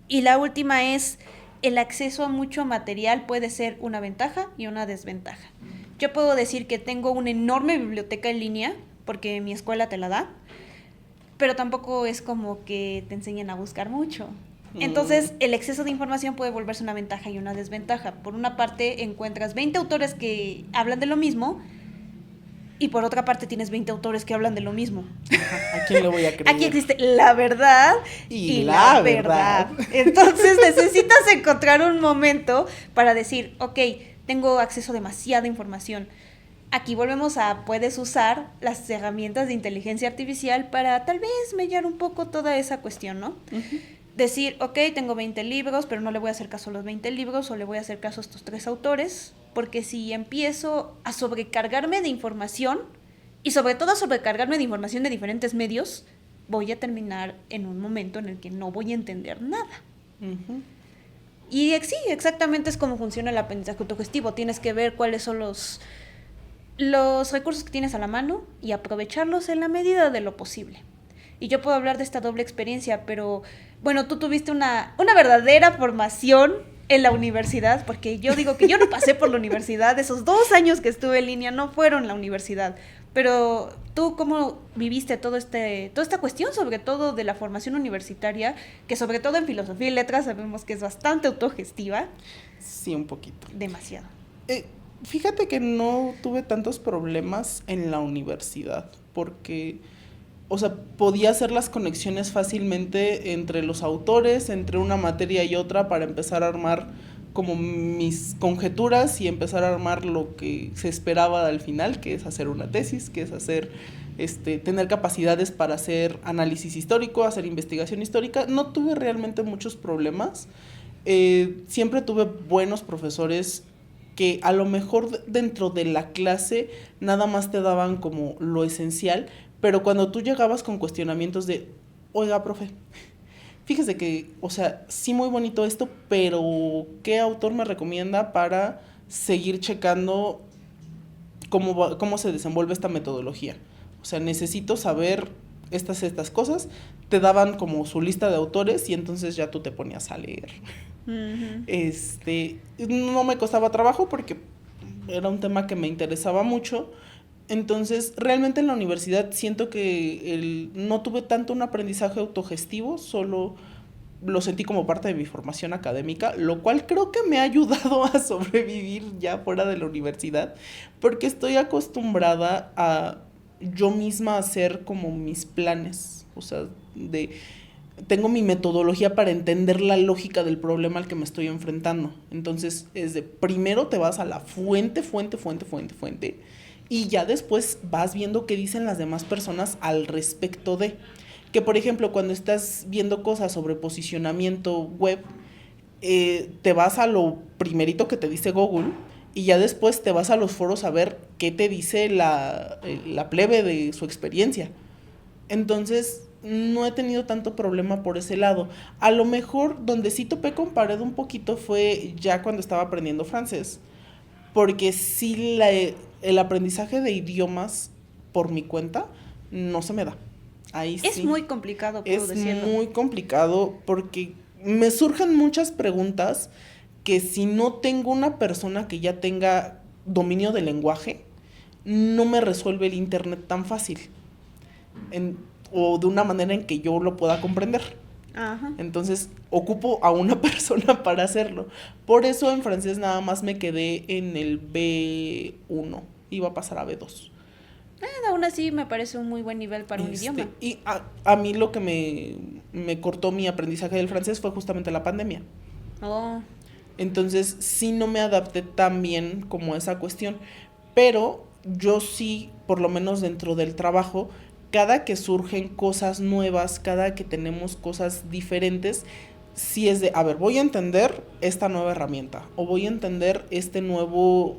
Y la última es, el acceso a mucho material puede ser una ventaja y una desventaja. Yo puedo decir que tengo una enorme biblioteca en línea, porque mi escuela te la da, pero tampoco es como que te enseñen a buscar mucho. Entonces, el exceso de información puede volverse una ventaja y una desventaja. Por una parte, encuentras 20 autores que hablan de lo mismo, y por otra parte tienes 20 autores que hablan de lo mismo. ¿A quién le voy a creer? Aquí existe la verdad y la verdad. Entonces, necesitas encontrar un momento para decir, ok, tengo acceso a demasiada información. Aquí volvemos a, puedes usar las herramientas de inteligencia artificial para tal vez mediar un poco toda esa cuestión, ¿no? Decir, ok, tengo 20 libros, pero no le voy a hacer caso a los 20 libros, o le voy a hacer caso a estos 3 autores, porque si empiezo a sobrecargarme de información, y sobre todo a sobrecargarme de información de diferentes medios, voy a terminar en un momento en el que no voy a entender nada. Uh-huh. Y sí, exactamente es como funciona el aprendizaje autogestivo. Tienes que ver cuáles son los recursos que tienes a la mano y aprovecharlos en la medida de lo posible. Y yo puedo hablar de esta doble experiencia, pero bueno, tú tuviste una verdadera formación en la universidad, porque yo digo que yo no pasé por la universidad, esos 2 años que estuve en línea no fueron la universidad. Pero tú, ¿cómo viviste toda esta cuestión, sobre todo de la formación universitaria, que sobre todo en filosofía y letras sabemos que es bastante autogestiva? Sí, un poquito. Demasiado. Fíjate que no tuve tantos problemas en la universidad, porque, o sea, podía hacer las conexiones fácilmente entre los autores, entre una materia y otra, para empezar a armar como mis conjeturas y empezar a armar lo que se esperaba al final, que es hacer una tesis, que es hacer, tener capacidades para hacer análisis histórico, hacer investigación histórica. No tuve realmente muchos problemas. Siempre tuve buenos profesores que a lo mejor dentro de la clase nada más te daban como lo esencial, pero cuando tú llegabas con cuestionamientos de, oiga, profe, fíjese que, o sea, sí muy bonito esto, pero ¿qué autor me recomienda para seguir checando cómo se desenvuelve esta metodología? O sea, necesito saber estas cosas. Te daban como su lista de autores y entonces ya tú te ponías a leer. Uh-huh. No me costaba trabajo porque era un tema que me interesaba mucho. Entonces, realmente en la universidad siento que no tuve tanto un aprendizaje autogestivo, solo lo sentí como parte de mi formación académica, lo cual creo que me ha ayudado a sobrevivir ya fuera de la universidad, porque estoy acostumbrada a yo misma hacer como mis planes, o sea, tengo mi metodología para entender la lógica del problema al que me estoy enfrentando. Entonces, primero te vas a la fuente, y ya después vas viendo qué dicen las demás personas al respecto de. Que, por ejemplo, cuando estás viendo cosas sobre posicionamiento web, te vas a lo primerito que te dice Google y ya después te vas a los foros a ver qué te dice la plebe de su experiencia. Entonces, no he tenido tanto problema por ese lado. A lo mejor donde sí topé con pared un poquito fue ya cuando estaba aprendiendo francés, porque sí el aprendizaje de idiomas por mi cuenta no se me da. Ahí es sí. Muy complicado, puedo decirlo. Es muy complicado porque me surgen muchas preguntas que si no tengo una persona que ya tenga dominio del lenguaje, no me resuelve el internet tan fácil. O de una manera en que yo lo pueda comprender. Ajá. Entonces ocupo a una persona para hacerlo. Por eso en francés nada más me quedé en el B1. Iba a pasar a B2. Aún así me parece un muy buen nivel para un idioma. Y a mí lo que me cortó mi aprendizaje del francés fue justamente la pandemia. Oh. Entonces sí no me adapté tan bien como a esa cuestión. Pero yo sí, por lo menos dentro del trabajo, cada que surgen cosas nuevas, cada que tenemos cosas diferentes, sí es de, a ver, voy a entender esta nueva herramienta o voy a entender este nuevo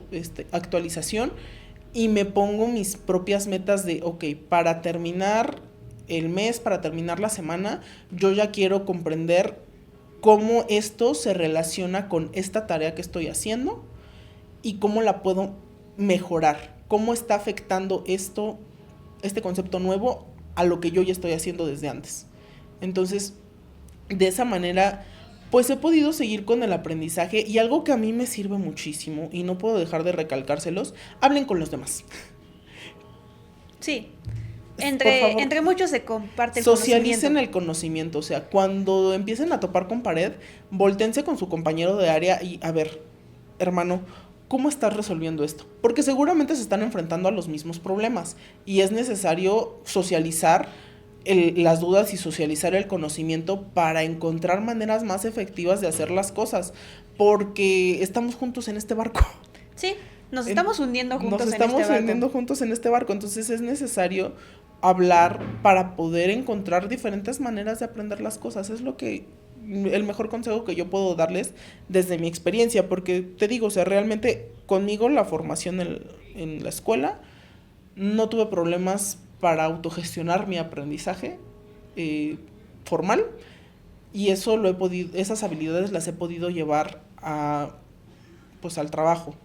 actualización y me pongo mis propias metas de, ok, para terminar el mes, para terminar la semana, yo ya quiero comprender cómo esto se relaciona con esta tarea que estoy haciendo y cómo la puedo mejorar, cómo está afectando este concepto nuevo a lo que yo ya estoy haciendo desde antes. Entonces, de esa manera, pues he podido seguir con el aprendizaje y algo que a mí me sirve muchísimo y no puedo dejar de recalcárselos, hablen con los demás. Sí, entre muchos se comparte el socialicen el conocimiento, o sea, cuando empiecen a topar con pared, voltéense con su compañero de área y, a ver, hermano, ¿cómo estás resolviendo esto? Porque seguramente se están enfrentando a los mismos problemas y es necesario socializar las dudas y socializar el conocimiento para encontrar maneras más efectivas de hacer las cosas, porque estamos juntos en este barco. Sí, nos estamos hundiendo juntos en este barco. Nos estamos hundiendo juntos en este barco, entonces es necesario hablar para poder encontrar diferentes maneras de aprender las cosas. Es lo que el mejor consejo que yo puedo darles desde mi experiencia, porque te digo, o sea, realmente conmigo la formación en la escuela no tuve problemas para autogestionar mi aprendizaje formal, y eso lo he podido, esas habilidades las he podido llevar a, pues, al trabajo.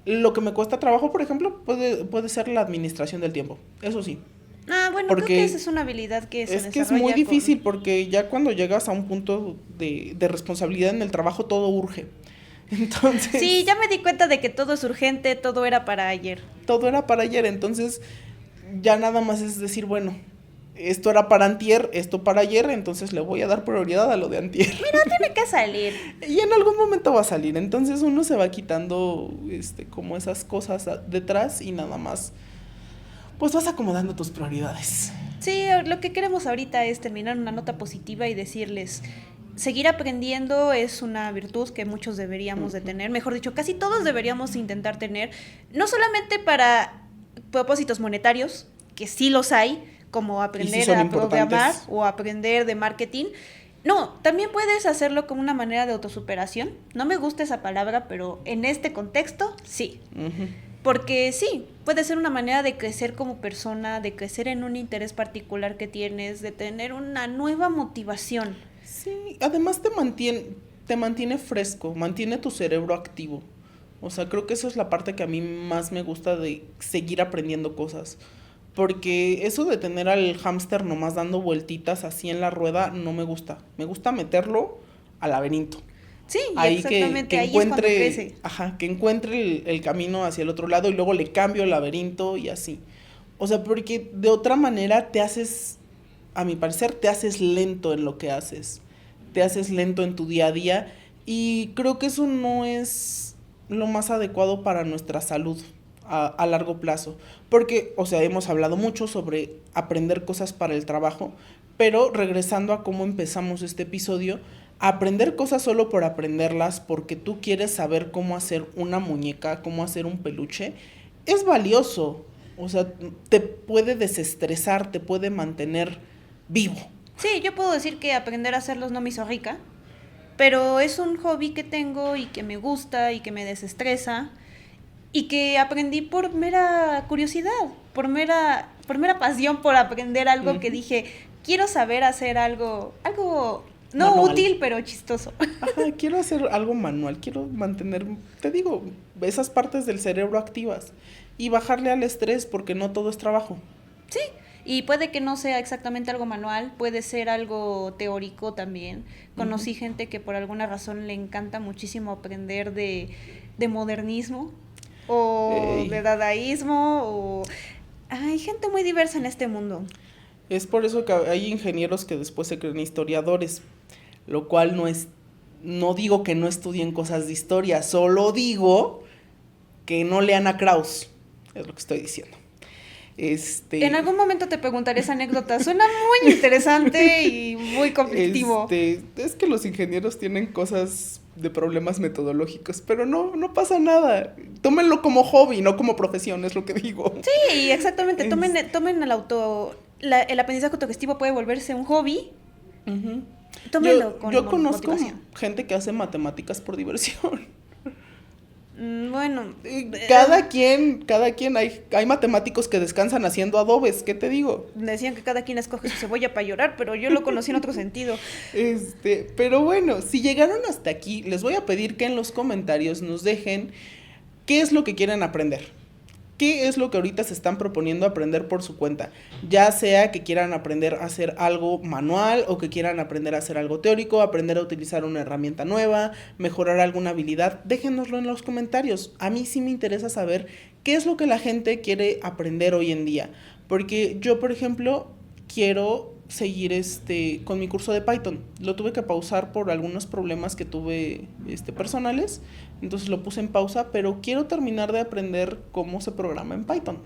Lo que me cuesta trabajo, por ejemplo, puede ser la administración del tiempo, eso sí. Ah, bueno, creo que esa es una habilidad que se desarrolla. Es que es muy difícil porque ya cuando llegas a un punto de responsabilidad en el trabajo, todo urge. Entonces... Sí, ya me di cuenta de que todo es urgente, todo era para ayer. Todo era para ayer, entonces ya nada más es decir, bueno, esto era para antier, esto para ayer, entonces le voy a dar prioridad a lo de antier. Mira, tiene que salir. Y en algún momento va a salir, entonces uno se va quitando como esas cosas detrás y nada más, pues vas acomodando tus prioridades. Sí, lo que queremos ahorita es terminar una nota positiva y decirles, seguir aprendiendo es una virtud que muchos deberíamos de tener, mejor dicho, casi todos deberíamos intentar tener, no solamente para propósitos monetarios, que sí los hay, como aprender sí a programar o aprender de marketing. No, también puedes hacerlo como una manera de autosuperación. No me gusta esa palabra, pero en este contexto, sí. Uh-huh. Porque sí, puede ser una manera de crecer como persona, de crecer en un interés particular que tienes, de tener una nueva motivación. Sí, además te mantiene fresco, mantiene tu cerebro activo. O sea, creo que eso es la parte que a mí más me gusta de seguir aprendiendo cosas. Porque eso de tener al hámster nomás dando vueltitas así en la rueda no me gusta. Me gusta meterlo al laberinto. Sí, ahí exactamente, que ahí es cuando crece. que encuentre el camino hacia el otro lado y luego le cambio el laberinto y así. O sea, porque de otra manera te haces, a mi parecer, te haces lento en lo que haces. Te haces lento en tu día a día y creo que eso no es lo más adecuado para nuestra salud a largo plazo. Porque, o sea, hemos hablado mucho sobre aprender cosas para el trabajo, pero regresando a cómo empezamos este episodio, aprender cosas solo por aprenderlas, porque tú quieres saber cómo hacer una muñeca, cómo hacer un peluche, es valioso. O sea, te puede desestresar, te puede mantener vivo. Sí, yo puedo decir que aprender a hacerlos no me hizo rica, pero es un hobby que tengo y que me gusta y que me desestresa y que aprendí por mera curiosidad, por mera pasión por aprender algo. Uh-huh. Que dije, quiero saber hacer algo no manual. Útil, pero chistoso. Ajá, quiero hacer algo manual, quiero mantener, te digo, esas partes del cerebro activas y bajarle al estrés porque no todo es trabajo. Sí, y puede que no sea exactamente algo manual, puede ser algo teórico también. Conocí gente que por alguna razón le encanta muchísimo aprender de modernismo o de dadaísmo o... Hay gente muy diversa en este mundo. Es por eso que hay ingenieros que después se creen historiadores, lo cual no digo que no estudien cosas de historia, solo digo que no lean a Krauss, es lo que estoy diciendo. En algún momento te preguntaré esa anécdota, suena muy interesante y muy conflictivo. Es que los ingenieros tienen cosas de problemas metodológicos, pero no pasa nada. Tómenlo como hobby, no como profesión, es lo que digo. Sí, exactamente, tomen el aprendizaje autogestivo puede volverse un hobby. Uh-huh. Tómenlo con yo conozco motivación. Gente que hace matemáticas por diversión. Bueno, cada quien hay matemáticos que descansan haciendo adobes, ¿qué te digo? Decían que cada quien escoge su cebolla para llorar, pero yo lo conocí en otro sentido. Pero bueno, si llegaron hasta aquí, les voy a pedir que en los comentarios nos dejen qué es lo que quieren aprender. ¿Qué es lo que ahorita se están proponiendo aprender por su cuenta? Ya sea que quieran aprender a hacer algo manual o que quieran aprender a hacer algo teórico, aprender a utilizar una herramienta nueva, mejorar alguna habilidad, déjenoslo en los comentarios. A mí sí me interesa saber qué es lo que la gente quiere aprender hoy en día. Porque yo, por ejemplo, quiero seguir con mi curso de Python. Lo tuve que pausar por algunos problemas que tuve personales, entonces lo puse en pausa, pero quiero terminar de aprender cómo se programa en Python.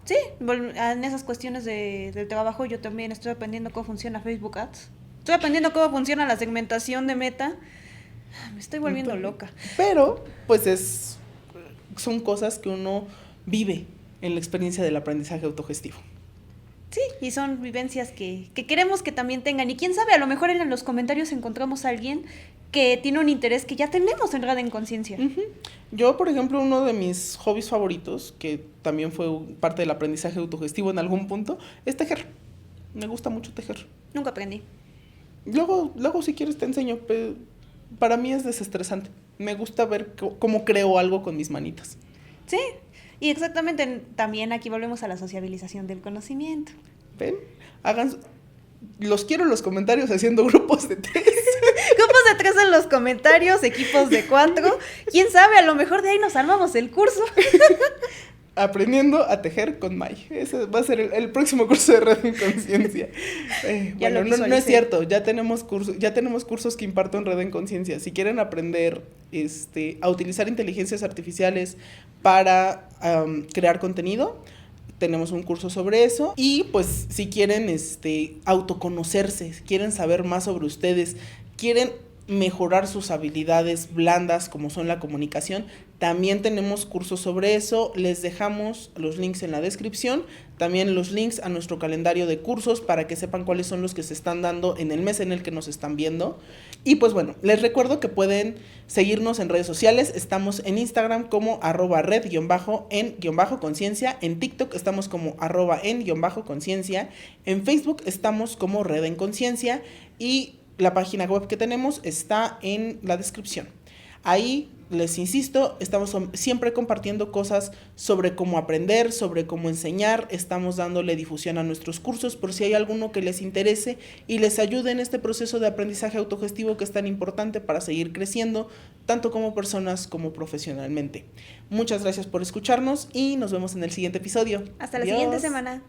Sí, en esas cuestiones del trabajo yo también estoy aprendiendo cómo funciona Facebook Ads. Estoy aprendiendo cómo funciona la segmentación de Meta. Me estoy volviendo loca. Pero, pues son cosas que uno vive en la experiencia del aprendizaje autogestivo. Sí, Y son vivencias que queremos que también tengan. Y quién sabe, a lo mejor en los comentarios encontramos a alguien que tiene un interés que ya tenemos en Radio en Conciencia. Yo, por ejemplo, uno de mis hobbies favoritos, que también fue parte del aprendizaje autogestivo en algún punto, es tejer. Me gusta mucho tejer. Nunca aprendí. Luego si quieres te enseño, pero para mí es desestresante. Me gusta ver cómo creo algo con mis manitas. Sí, y exactamente, también aquí volvemos a la sociabilización del conocimiento. ¿Ven? Los quiero en los comentarios haciendo grupos de 3. Grupos de 3 en los comentarios, equipos de 4. ¿Quién sabe? A lo mejor de ahí nos armamos el curso. Aprendiendo a tejer con May. Ese va a ser el próximo curso de Radio en Conciencia. Bueno, no es cierto. Ya tenemos cursos que imparto en Radio en Conciencia. Si quieren aprender a utilizar inteligencias artificiales para crear contenido, tenemos un curso sobre eso. Y pues si quieren autoconocerse, quieren saber más sobre ustedes, quieren mejorar sus habilidades blandas como son la comunicación, también tenemos cursos sobre eso. Les dejamos los links en la descripción, también los links a nuestro calendario de cursos para que sepan cuáles son los que se están dando en el mes en el que nos están viendo. Y pues bueno, les recuerdo que pueden seguirnos en redes sociales. Estamos en Instagram como @red_en_conciencia, en TikTok estamos como @en_conciencia, en Facebook estamos como Red en Conciencia y la página web que tenemos está en la descripción. Ahí, les insisto, estamos siempre compartiendo cosas sobre cómo aprender, sobre cómo enseñar. Estamos dándole difusión a nuestros cursos por si hay alguno que les interese y les ayude en este proceso de aprendizaje autogestivo que es tan importante para seguir creciendo, tanto como personas como profesionalmente. Muchas gracias por escucharnos y nos vemos en el siguiente episodio. Hasta la siguiente semana.